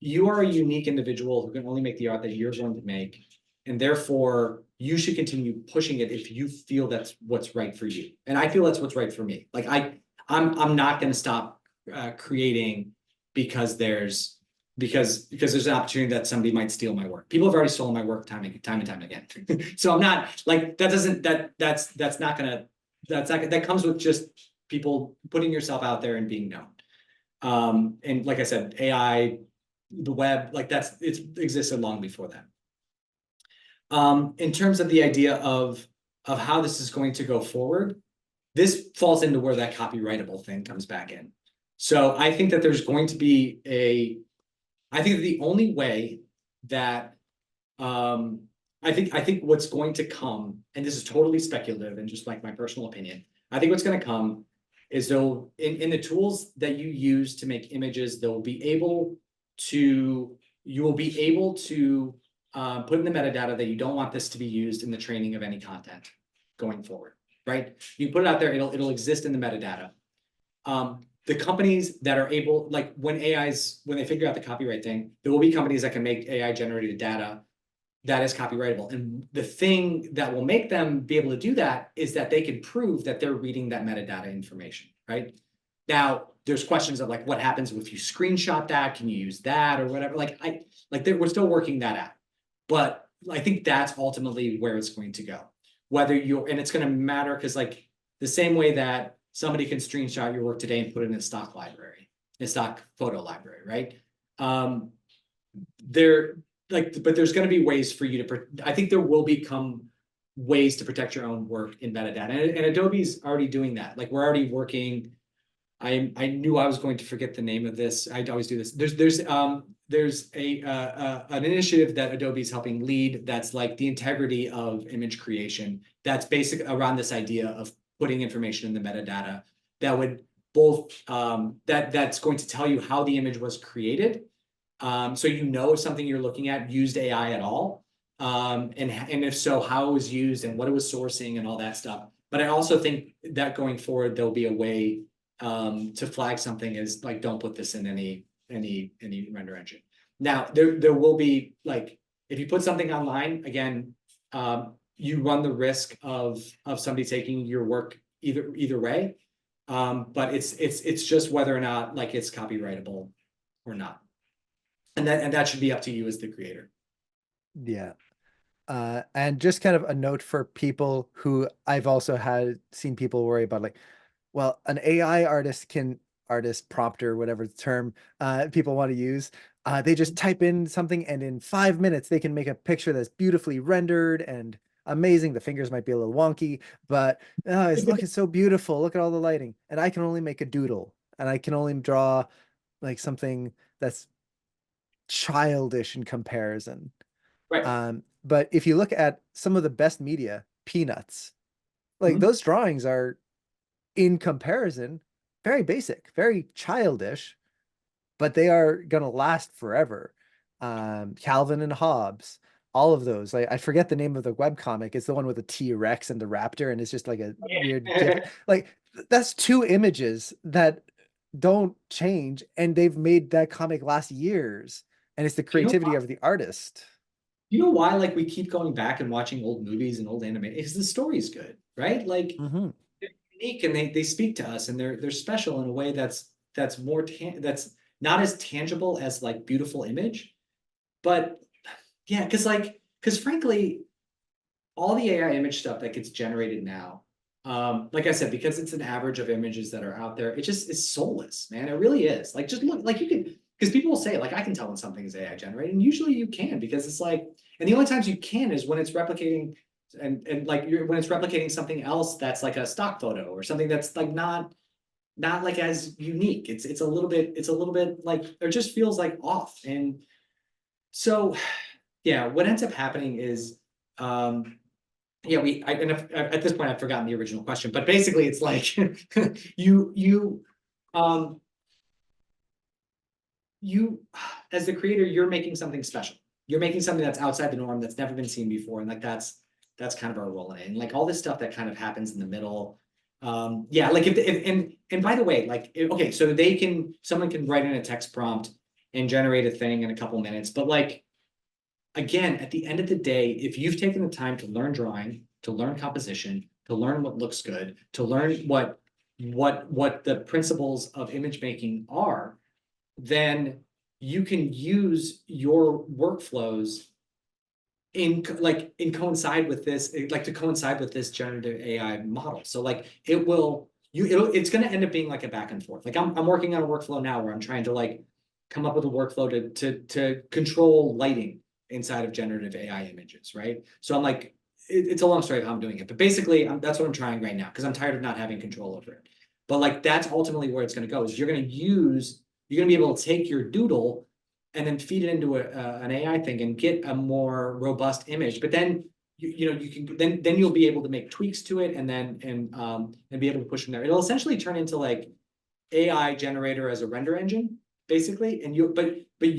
you are a unique individual who can only make the art that you're going to make, and therefore you should continue pushing it if you feel that's what's right for you. And I feel that's what's right for me. Like I'm not going to stop creating because there's there's an opportunity that somebody might steal my work. People have already stolen my work time and time again. So I'm not like, that's not gonna, that comes with just people putting yourself out there and being known. And like I said, AI, the web, like it's existed long before that. In terms of the idea of how this is going to go forward, this falls into where that copyrightable thing comes back in. So I think that there's going to be I think that the only way that I think what's going to come, and this is totally speculative and just like my personal opinion, I think what's going to come is they'll in the tools that you use to make images, you will be able to put in the metadata that you don't want this to be used in the training of any content going forward, right? You put it out there, it'll exist in the metadata. The companies that are able, like when they figure out the copyright thing, there will be companies that can make AI generated data that is copyrightable. And the thing that will make them be able to do that is that they can prove that they're reading that metadata information, right? Now, there's questions of like, what happens if you screenshot that? Can you use that or whatever? We're still working that out. But I think that's ultimately where it's going to go. And it's going to matter because like the same way that somebody can screenshot your work today and put it in a stock library, a stock photo library, right? But there's going to be ways for you to, I think there will become ways to protect your own work in metadata. And Adobe's already doing that. Like we're already working. I knew I was going to forget the name of this. I always do this. There's an initiative that Adobe's helping lead that's like the integrity of image creation. That's basic around this idea of putting information in the metadata that would both that's going to tell you how the image was created. So you know if something you're looking at used AI at all. And if so, how it was used and what it was sourcing and all that stuff. But I also think that going forward, there'll be a way to flag something as like, don't put this in any render engine. Now, there will be like, if you put something online, again, you run the risk of somebody taking your work either way. But it's just whether or not like it's copyrightable or not. And that should be up to you as the creator. Yeah. And just kind of a note for people who I've also seen people worry about, like, well, an AI artist prompter, whatever term people want to use, they just type in something and in 5 minutes they can make a picture that's beautifully rendered and amazing. The fingers might be a little wonky, but it's looking so beautiful. Look at all the lighting. And I can only make a doodle and I can only draw like something that's childish in comparison. Right. But if you look at some of the best media, Peanuts, like Mhm. those drawings are in comparison very basic, very childish, but they are gonna last forever. Calvin and Hobbes, all of those. Like I forget the name of the web comic. It's the one with the T-Rex and the raptor, and it's just like a weird GIF. Yeah. Like that's two images that don't change, and they've made that comic last years. And it's the Do you know creativity of the artist. why like we keep going back and watching old movies and old anime? Because the story's good, right? Like Hmm. they're unique and they speak to us and they're special in a way that's more that's not as tangible as like beautiful image. But yeah, because frankly, all the AI image stuff that gets generated now, like I said, because it's an average of images that are out there, it just is soulless, man. It really is. Like just look, like you can, because people will say, like, I can tell when something is AI generated, and usually you can, because it's like, and the only times you can is when it's replicating and like when it's replicating something else that's like a stock photo or something that's like not like as unique. It's a little bit like, it just feels like off. And so yeah, what ends up happening is yeah, at this point I've forgotten the original question, but basically it's like you um you, as the creator, you're making something special. You're making something that's outside the norm, that's never been seen before, and like that's kind of our role in it. And like all this stuff that kind of happens in the middle. Yeah, like if and by the way, like okay, so someone can write in a text prompt and generate a thing in a couple minutes, but like again, at the end of the day, if you've taken the time to learn drawing, to learn composition, to learn what looks good, to learn what the principles of image making are, then you can use your workflows in coincide with this, like to coincide with this generative AI model. So like it's going to end up being like a back and forth. Like I'm working on a workflow now where I'm trying to like come up with a workflow to control lighting inside of generative AI images, right? So I'm like, it's a long story of how I'm doing it, but basically that's what I'm trying right now because I'm tired of not having control over it. But like that's ultimately where it's going to go. Is you're going to be able to take your doodle and then feed it into an AI thing and get a more robust image. But then you can then you'll be able to make tweaks to it and then and be able to push from there. It'll essentially turn into like AI generator as a render engine, basically. And but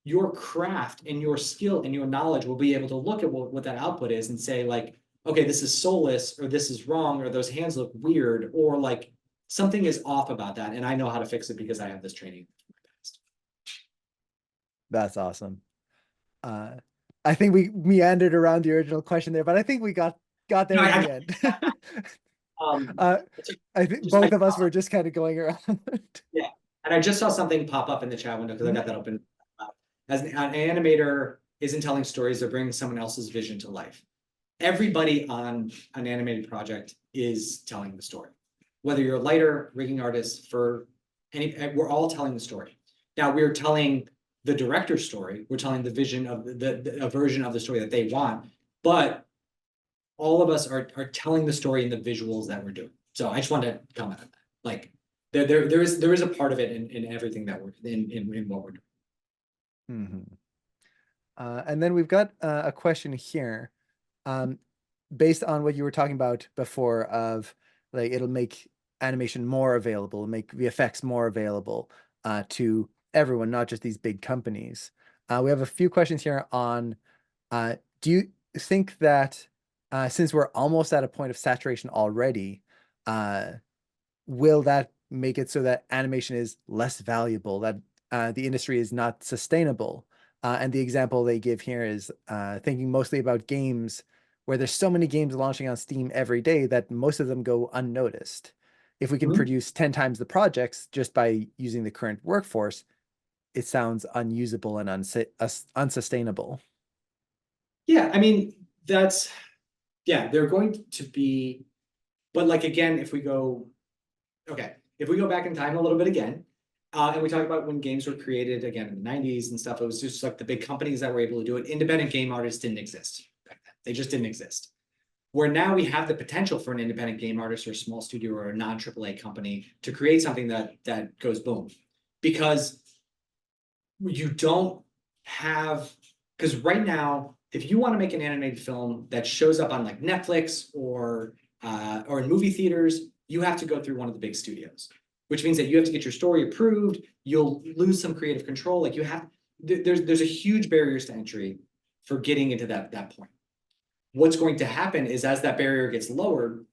your craft and your skill and your knowledge will be able to look at what that output is and say like, okay, this is soulless, or this is wrong, or those hands look weird, or like something is off about that. And I know how to fix it because I have this training. That's awesome. Uh, I think we meandered around the original question there, but I think we got No, there in the end. um, uh, I think just I both of us were just kind of going around. Yeah, and I just saw something pop up in the chat window because I got that open. As an animator isn't telling stories, they're bringing someone else's vision to life. Everybody on an animated project is telling the story. Whether you're a lighter, rigging artist, we're all telling the story. Now we're telling the director's story. We're telling the vision of a version of the story that they want, but all of us are telling the story in the visuals that we're doing. So I just wanted to comment on that. Like there is a part of it in everything that we're in what we're doing. Mhm. And then we've got a question here, based on what you were talking about before of like it'll make animation more available, make VFX more available to everyone, not just these big companies. We have a few questions here on do you think that since we're almost at a point of saturation already, uh, will that make it so that animation is less valuable, that the industry is not sustainable? And the example they give here is thinking mostly about games where there's so many games launching on Steam every day that most of them go unnoticed. If we can Mhm. produce 10 times the projects just by using the current workforce, it sounds unusable and unsustainable. Yeah, I mean they're going to be, but like again, if we go back in time a little bit again, and we talk about when games were created again in the 90s and stuff, it was just like the big companies that were able to do it. Independent game artists didn't exist back then. They just didn't exist. Where now we have the potential for an independent game artist or a small studio or a non-AAA company to create something that goes boom. Because you don't have, because right now, if you want to make an animated film that shows up on like Netflix or in movie theaters, you have to go through one of the big studios, which means that you have to get your story approved. You'll lose some creative control. Like there's a huge barriers to entry for getting into that point. What's going to happen is as that barrier gets lowered,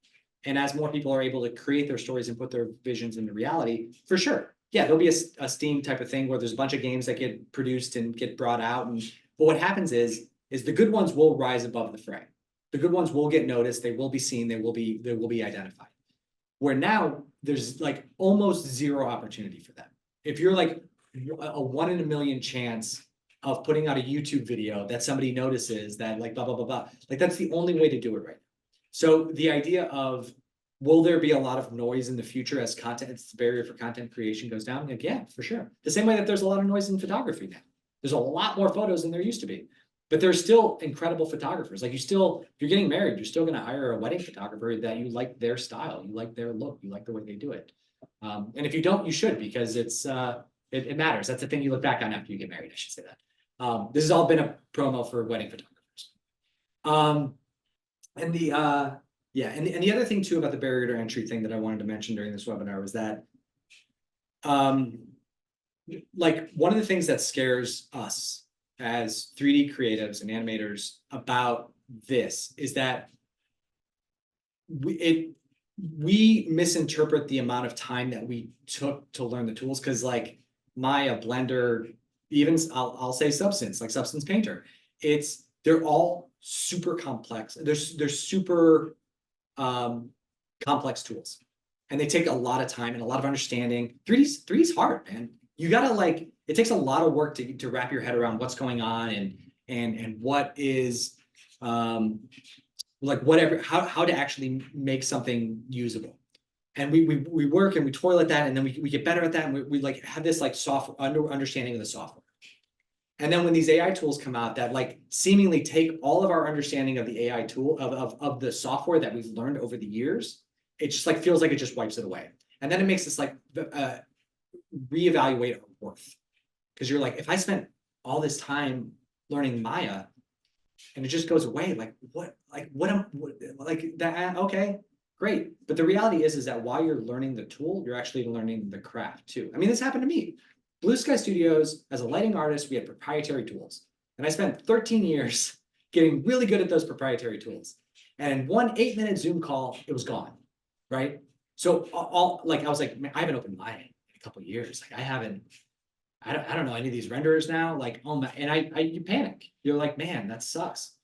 and as more people are able to create their stories and put their visions into reality, for sure, yeah, there'll be a Steam type of thing where there's a bunch of games that get produced and get brought out. But what happens is the good ones will rise above the fray. The good ones will get noticed. They will be seen. They will be identified. Where now there's like almost zero opportunity for them. If you're like a 1 in a million chance of putting out a YouTube video that somebody notices that like blah blah blah blah, like that's the only way to do it right now. So the idea of will there be a lot of noise in the future as the barrier for content creation goes down? Like, yeah, for sure. The same way that there's a lot of noise in photography now. There's a lot more photos than there used to be. But there's still incredible photographers. Like if you're getting married, you're still going to hire a wedding photographer that you like their style, you like their look, you like the way they do it. And if you don't, you should, because it matters. That's the thing you look back on after you get married. I should say that. This has all been a promo for wedding photographers. And the other thing too about the barrier to entry thing that I wanted to mention during this webinar was that like one of the things that scares us as 3D creatives and animators about this is that we misinterpret the amount of time that we took to learn the tools, because like Maya, Blender, even I'll say Substance, like Substance Painter, they're all super complex. They're super complex tools, and they take a lot of time and a lot of understanding. 3D's hard, man. You gotta like, it takes a lot of work to wrap your head around what's going on and what is like whatever, how to actually make something usable. And we work and we toil at that, and then we get better at that, and we like have this like software understanding of the software. And then when these AI tools come out that like seemingly take all of our understanding of the AI tool of the software that we've learned over the years, it just like feels like it just wipes it away. And then it makes us like reevaluate our worth. Because you're like, if I spent all this time learning Maya and it just goes away, like what like that, okay, great. But the reality is that while you're learning the tool, you're actually learning the craft too. I mean, this happened to me. Blue Sky Studios, as a lighting artist, we had proprietary tools. And I spent 13 years getting really good at those proprietary tools. And in one 8-minute Zoom call, it was gone, right? So all like, I was like, man, I haven't opened Maya in a couple of years. Like I don't know any of these renderers now. Like, oh my, and you panic. You're like, man, that sucks.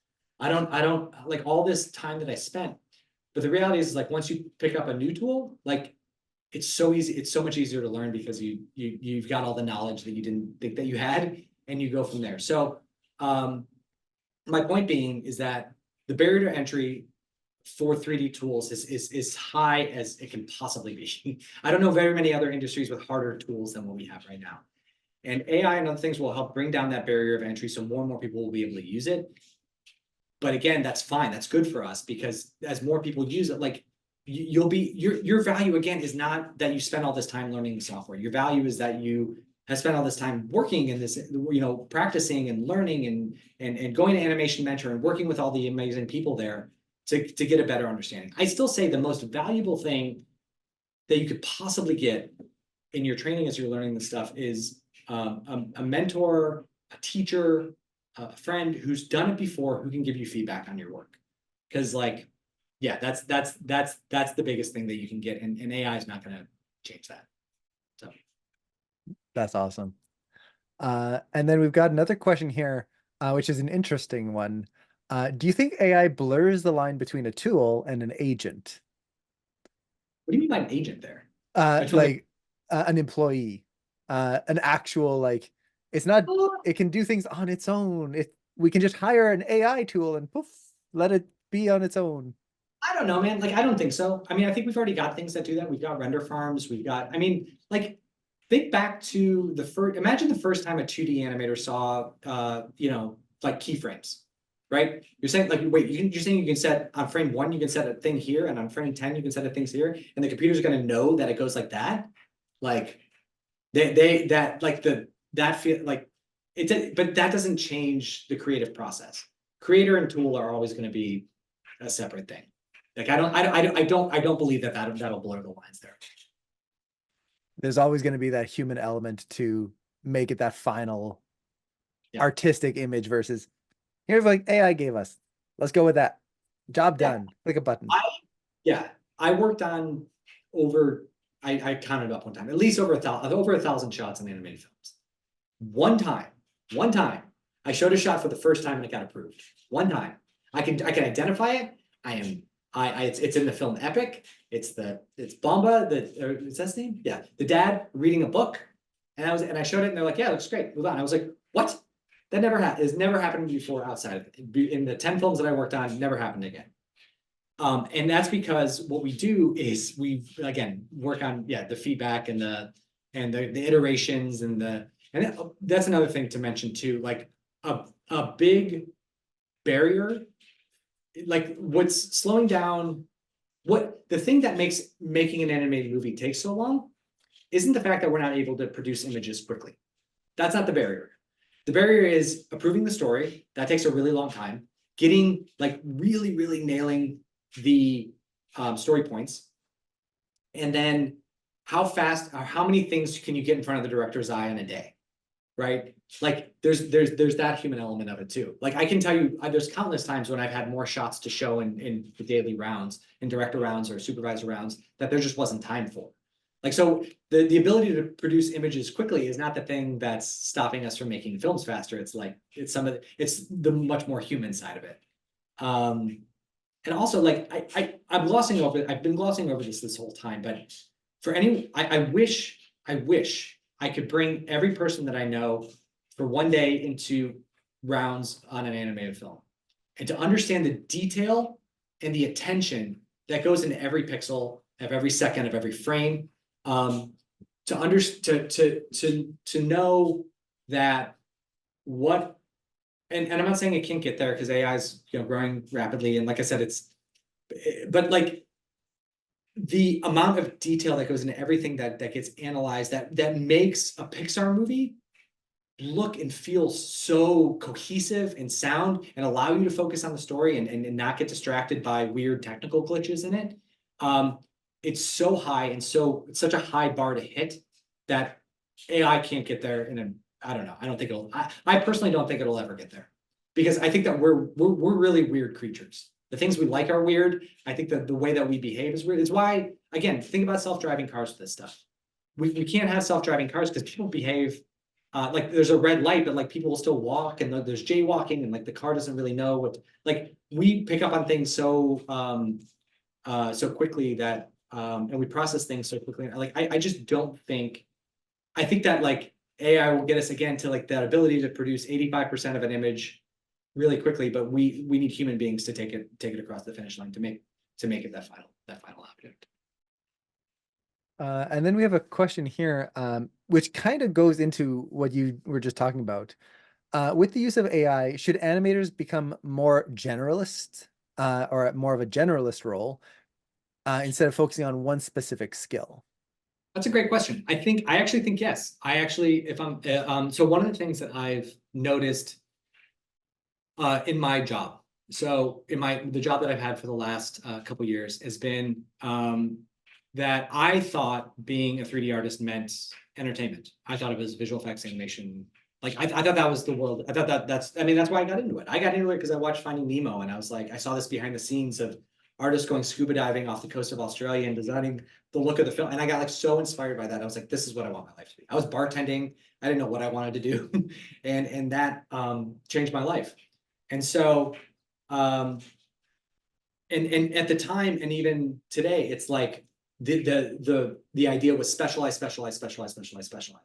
I don't like all this time that I spent. But the reality is like, once you pick up a new tool, like it's so easy. It's so much easier to learn because you've got all the knowledge that you didn't think that you had, and you go from there. So my point being is that the barrier to entry for 3D tools is high as it can possibly be. I don't know very many other industries with harder tools than what we have right now. And AI and other things will help bring down that barrier of entry, so more and more people will be able to use it. But again, that's fine. That's good for us, because as more people use it, like you'll be, your value again is not that you spend all this time learning the software. Your value is that you have spent all this time working in this, you know, practicing and learning and going to Animation Mentor and working with all the amazing people there to get a better understanding. I still say the most valuable thing that you could possibly get in your training as you're learning this stuff is a mentor, a teacher, a friend who's done it before, who can give you feedback on your work. Because like, yeah, that's the biggest thing that you can get, and AI is not going to change that. So That's awesome. And then we've got another question here, which is an interesting one. Do you think AI blurs the line between a tool and an agent? what do you mean by an agent there? Like an employee, an actual like it's not. Oh, It can do things on its own. We can just hire an AI tool and poof, let it be on its own. I don't know, man. Like, I don't think so. I mean, I think we've already got things that do that. We've got render farms. We've got, I mean, like, think back to the first, imagine the first time a 2D animator saw, you know, like keyframes, right? You're saying, like, wait, you're saying you can set on frame 1, you can set a thing here, and on frame 10, you can set a things here, and the computer's going to know that it goes like that? Like, that, like, that feel like, but that doesn't change the creative process. Creator and tool are always going to be a separate thing. Like I don't believe that'll blur the lines there. There's always going to be that human element to make it that final Yeah. artistic image versus here's like AI gave us. Let's go with that. Job Yeah. done. Click a button. I worked on over, I counted up one time, at least over 1,000 shots in animated films. One time, I showed a shot for the first time and it got approved. One time. I can identify it. It's in the film Epic. It's Bomba, is that his name? Yeah. The dad reading a book. And I showed it and they're like, yeah, it looks great. Move on. I was like, what? That has never happened before outside of it. In the 10 films that I worked on, never happened again. And that's because what we do is we again work on the feedback and the iterations and that's another thing to mention too. Like a big barrier, like what's slowing down, what the thing that makes making an animated movie take so long isn't the fact that we're not able to produce images quickly. That's not the barrier. The barrier is approving the story. That takes a really long time. Getting like really nailing the story points, and then how fast or how many things can you get in front of the director's eye in a day, right? Like there's that human element of it too. Like I can tell you, there's countless times when I've had more shots to show in the daily rounds, in director rounds or supervisor rounds, that there just wasn't time for. Like, so the ability to produce images quickly is not the thing that's stopping us from making films faster. It's like, it's the much more human side of it. And also, like, I'm glossing over it. I've been glossing over this whole time, but for any, I wish I could bring every person that I know for one day into rounds on an animated film, and to understand the detail and the attention that goes into every pixel of every second of every frame, to know that what, and I'm not saying it can't get there because AI is, you know, growing rapidly, and like I said, but like the amount of detail that goes into everything that gets analyzed, that makes a Pixar movie look and feel so cohesive and sound and allow you to focus on the story and not get distracted by weird technical glitches in it. It's so high, and it's such a high bar to hit that AI can't get there in a, I don't know. I don't think I personally don't think it'll ever get there, because I think that we're really weird creatures. The things we like are weird. I think that the way that we behave is weird. It's why, again, think about self-driving cars with this stuff. We can't have self-driving cars because people behave like there's a red light, but like people will still walk, and there's jaywalking, and like the car doesn't really know what, like we pick up on things so so quickly that and we process things so quickly. Like I just don't think, I think that like AI will get us again to like that ability to produce 85% of an image really quickly, but we need human beings to take it across the finish line to make it that final object. And then we have a question here, which kind of goes into what you were just talking about. With the use of AI, should animators become more generalist, or more of a generalist role, instead of focusing on one specific skill? That's a great question. I actually think yes. I actually, if I'm so one of the things that I've noticed in my job, so in the job that I've had for the last couple years, has been that I thought being a 3D artist meant entertainment. I thought it was visual effects, animation. Like I thought that was the world. I thought that's, I mean, that's why I got into it. I got into it because I watched Finding Nemo, and I was like, I saw this behind the scenes of artists going scuba diving off the coast of Australia and designing the look of the film. And I got like so inspired by that. I was like, this is what I want my life to be. I was bartending. I didn't know what I wanted to do. and that changed my life. And so, and at the time, and even today, it's like the idea was specialize,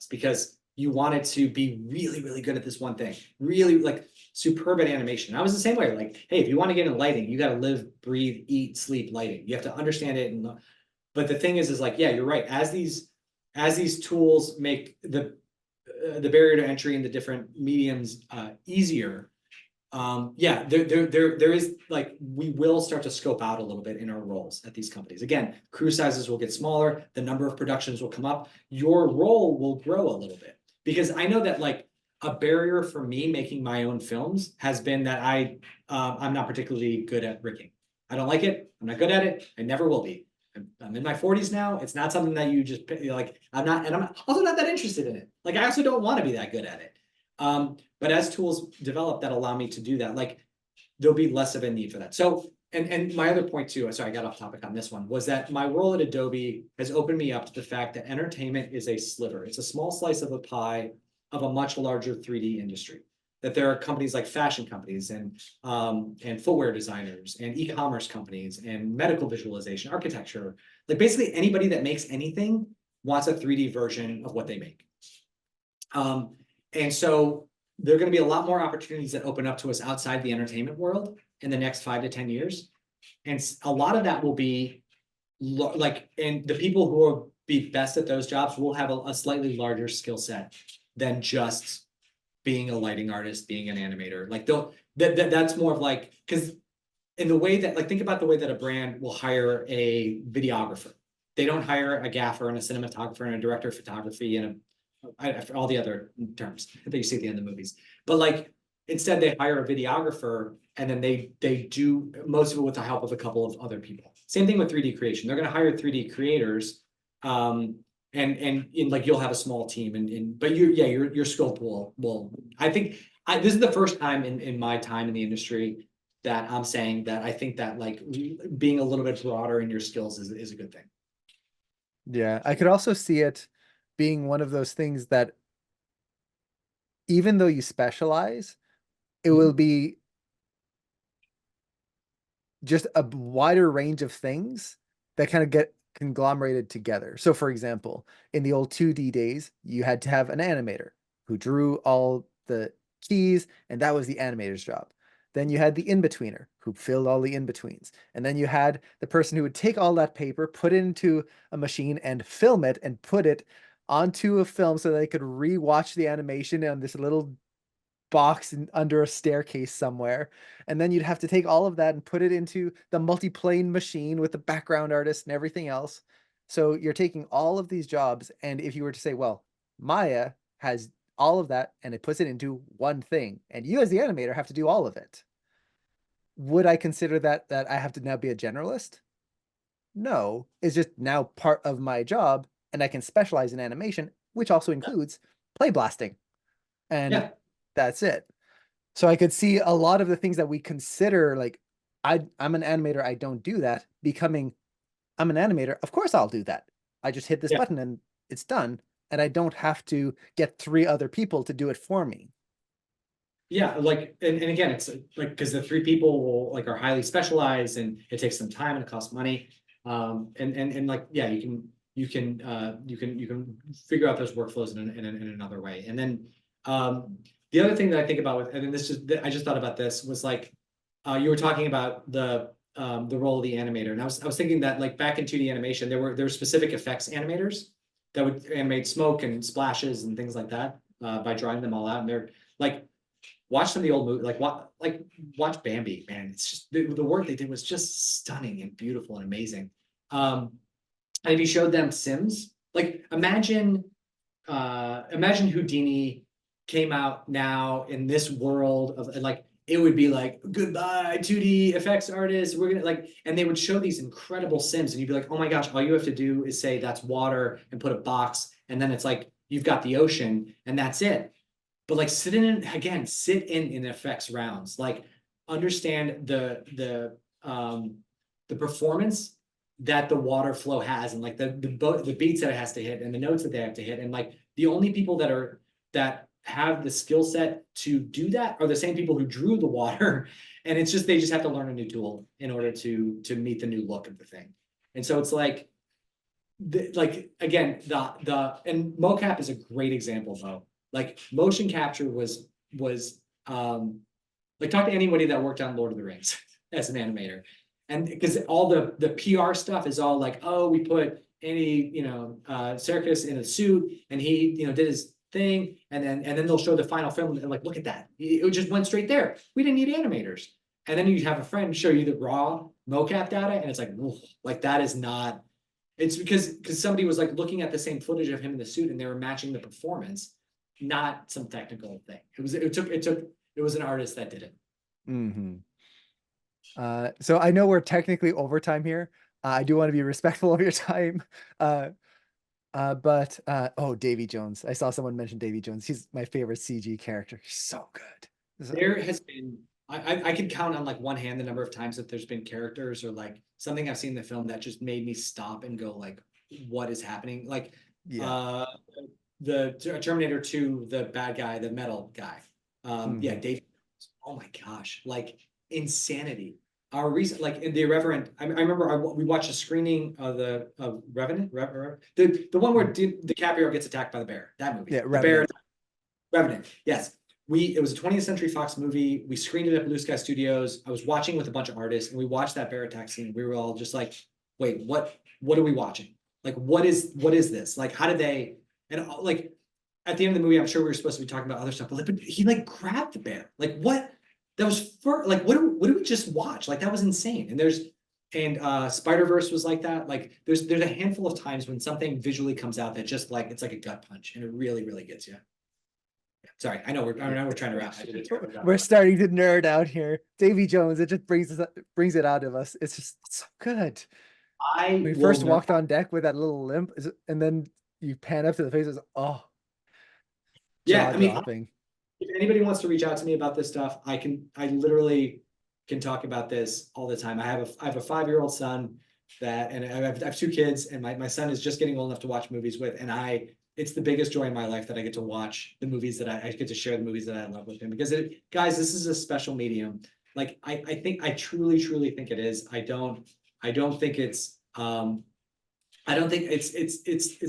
because you wanted to be really, really good at this one thing, really like superb at animation. I was the same way. Like, hey, if you want to get into lighting, you got to live, breathe, eat, sleep lighting. You have to understand it. But the thing is like, yeah, you're right. As these tools make the barrier to entry in the different mediums easier, yeah, there is like, we will start to scope out a little bit in our roles at these companies. Again, crew sizes will get smaller, the number of productions will come up, your role will grow a little bit. Because I know that like a barrier for me making my own films has been that I'm not particularly good at rigging. I don't like it. I'm not good at it. I never will be. I'm in my 40s now. It's not something that you just like. I'm also not that interested in it. Like I also don't want to be that good at it. But as tools develop that allow me to do that, like there'll be less of a need for that. So, and my other point too, sorry, I got off topic on this one, was that my role at Adobe has opened me up to the fact that entertainment is a sliver. It's a small slice of a pie of a much larger 3D industry. That there are companies like fashion companies and footwear designers and e-commerce companies and medical visualization, architecture, like basically anybody that makes anything wants a 3D version of what they make. And so there are going to be a lot more opportunities that open up to us outside the entertainment world in the next 5 to 10 years. And a lot of that will be like, and the people who will be best at those jobs will have a slightly larger skill set than just being a lighting artist, being an animator. Like that's more of like, because in the way that, like, think about the way that a brand will hire a videographer. They don't hire a gaffer and a cinematographer and a director of photography and all the other terms that you see at the end of the movies. But like, instead they hire a videographer, and then they do most of it with the help of a couple of other people. Same thing with 3D creation. They're going to hire 3D creators, and like you'll have a small team and but your scope will I think this is the first time in my time in the industry that I'm saying that I think that like being a little bit broader in your skills is a good thing. Yeah, I could also see it being one of those things that even though you specialize, it will Mhm. be just a wider range of things that kind of get conglomerated together. So, for example, in the old 2D days, you had to have an animator who drew all the keys, and that was the animator's job. Then you had the in-betweener who filled all the in-betweens. And then you had the person who would take all that paper, put it into a machine and film it and put it onto a film so they could re-watch the animation on this little box under a staircase somewhere. And then you'd have to take all of that and put it into the multi-plane machine with the background artist and everything else. So you're taking all of these jobs, and if you were to say, well, Maya has all of that and it puts it into one thing, and you as the animator have to do all of it. Would I consider that I have to now be a generalist? No, it's just now part of my job, and I can specialize in animation, which also includes play blasting. And Yeah, that's it. So I could see a lot of the things that we consider like I'm an animator, I don't do that, becoming I'm an animator, of course I'll do that. I just hit this yeah. button and it's done. And I don't have to get three other people to do it for me. Yeah, like and again, it's like because the three people will like are highly specialized and it takes some time and it costs money. And like yeah, you can figure out those workflows in another way. And then the other thing that I think about with and then this just I just thought about this was like you were talking about the role of the animator, and I was thinking that like back in 2D animation, there were specific effects animators that would animate smoke and splashes and things like that by drawing them all out, and they're like watch some of the old movies, like watch Bambi, man. It's just the work they did was just stunning and beautiful and amazing. And if you showed them Sims, like imagine Houdini came out now in this world of like it would be like goodbye 2D effects artists. We're gonna like, and they would show these incredible Sims, and you'd be like, oh my gosh, all you have to do is say that's water and put a box, and then it's like you've got the ocean, and that's it. But like sit in effects rounds, like understand the performance that the water flow has and like the beats that it has to hit and the notes that they have to hit. And like the only people that have the skill set to do that are the same people who drew the water. And it's just they just have to learn a new tool in order to meet the new look of the thing. And so it's like again, the and mocap is a great example though. Like motion capture was like talk to anybody that worked on Lord of the Rings as an animator. And because all the PR stuff is all like, oh, we put any, circus in a suit and he, did his thing. And then they'll show the final film and like, look at that. It just went straight there. We didn't need animators. And then you have a friend show you the raw mocap data and it's like, like that is not, it's because somebody was like looking at the same footage of him in the suit and they were matching the performance, not some technical thing. It was an artist that did it. Mm-hmm. So I know we're technically overtime here. I do want to be respectful of your time. Uh, but oh, Davy Jones. I saw someone mention Davy Jones. He's my favorite CG character. He's so good. There has been I could count on like one hand the number of times that there's been characters or like something I've seen in the film that just made me stop and go like, what is happening? Like Yeah. uh the Terminator 2, the bad guy, the metal guy. Yeah, Hmm. Dave. Oh my gosh, like insanity. Our recent, like in the Irreverent, I remember we watched a screening of the of Revenant, the one where DiCaprio gets attacked by the bear. That movie, Yeah, the bear, Revenant. Revenant. Yes, it was a 20th Century Fox movie. We screened it at Blue Sky Studios. I was watching with a bunch of artists, and we watched that bear attack scene. We were all just like, "Wait, what are we watching? Like, what is this? Like, how did they?" And like at the end of the movie, I'm sure we were supposed to be talking about other stuff, but he like grabbed the bear. Like, what? That was for like what do we just watch? Like that was insane. And Spider-Verse was like that. Like there's a handful of times when something visually comes out that just like it's like a gut punch, and it really really gets you. Sorry, I know we're trying to wrap. I did a terrible job. We're starting to nerd out here. Davy Jones, it just brings it out of us. It's just so good. I We will first nerd. walked on deck with that little limp, and then you pan up to the faces. Oh, Yeah, jaw I mean, dropping. if anybody wants to reach out to me about this stuff, I literally can talk about this all the time. I have a 5-year-old son and I have 2 kids, and my son is just getting old enough to watch movies with, and it's the biggest joy in my life that I get to watch the movies that I get to share the movies that I love with him, because guys, this is a special medium. Like I think I truly think it is. I don't think I don't think it's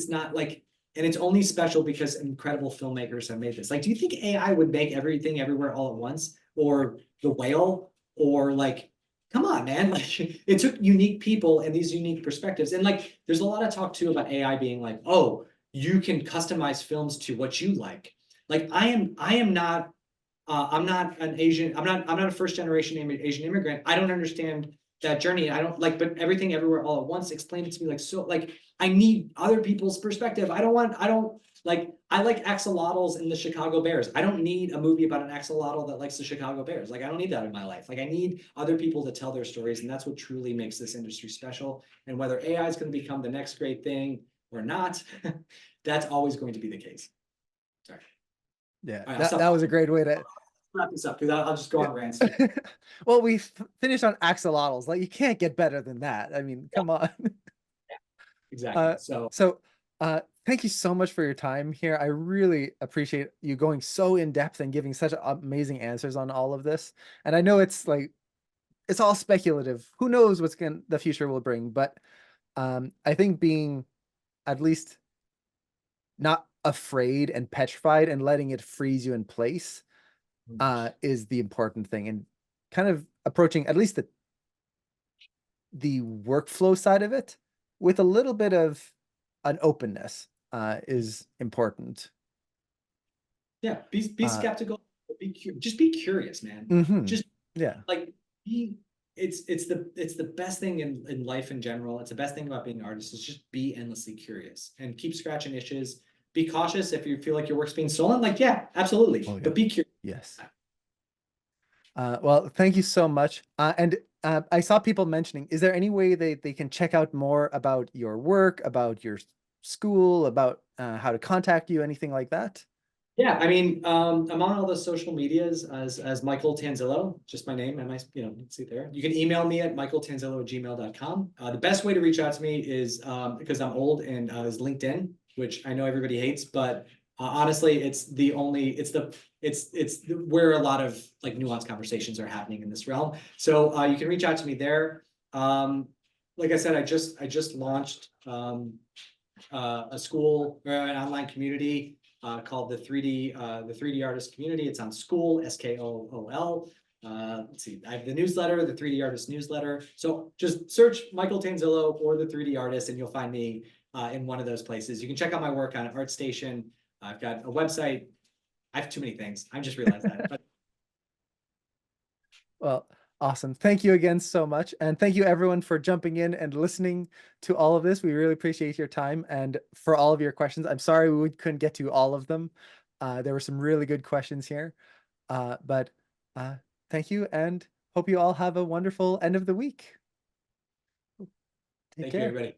not like, and it's only special because incredible filmmakers have made this. Like, do you think AI would make everything everywhere all at once, or The Whale, or like, come on, man? Like, it took unique people and these unique perspectives, and like, there's a lot of talk too about AI being like, oh, you can customize films to what you like. Like, I am not I'm not an Asian. I'm not a first generation Asian immigrant. I don't understand that journey. I don't like, but everything everywhere all at once explained it to me like so. Like I need other people's perspective. I don't like. I like axolotls in the Chicago Bears. I don't need a movie about an axolotl that likes the Chicago Bears. Like I don't need that in my life. Like I need other people to tell their stories, and that's what truly makes this industry special. And whether AI is going to become the next great thing or not, that's always going to be the case. Sorry. Yeah, All right, I'll that stop was a great way to. wrap this up because I'll just go on rants. Well, we finished on axolotls. Like you can't get better than that. I mean, Yeah, come on. exactly. Uh, So so, thank you so much for your time here. I really appreciate you going so in depth and giving such amazing answers on all of this. And I know it's like it's all speculative. Who knows what's going the future will bring? But I think being at least not afraid and petrified and letting it freeze you in place is the important thing. And kind of approaching at least the workflow side of it with a little bit of an openness is important. yeah, be Uh, skeptical, but just be curious, man. mhm. Just Yeah. like be it's the best thing in life in general. It's the best thing about being an artist is just be endlessly curious and keep scratching itches. Be cautious if you feel like your work's being stolen. Like, yeah, absolutely. Oh yeah. But be curious. Yes. Well, thank you so much. And I saw people mentioning, is there any way they can check out more about your work, about your school, about how to contact you, anything like that? Yeah, I mean, I'm on all the social medias as Michael Tanzillo, just my name, and you know, see there. You can email me at michaeltanzillo@gmail.com. The best way to reach out to me is because I'm old and is LinkedIn, which I know everybody hates, but honestly, it's where a lot of like nuanced conversations are happening in this realm. So you can reach out to me there. Like I said, I just launched a school or an online community called the 3D Artist Community. It's on School, SKOOL. Let's see, I have the newsletter, the 3D Artist newsletter. So just search Michael Tanzillo or the 3D Artist, and you'll find me in one of those places. You can check out my work on ArtStation. I've got a website. I have too many things. I just realized that. But Well, awesome. Thank you again so much. And thank you everyone for jumping in and listening to all of this. We really appreciate your time and for all of your questions. I'm sorry we couldn't get to all of them. There were some really good questions here. But thank you and hope you all have a wonderful end of the week. Take thank you, care. everybody.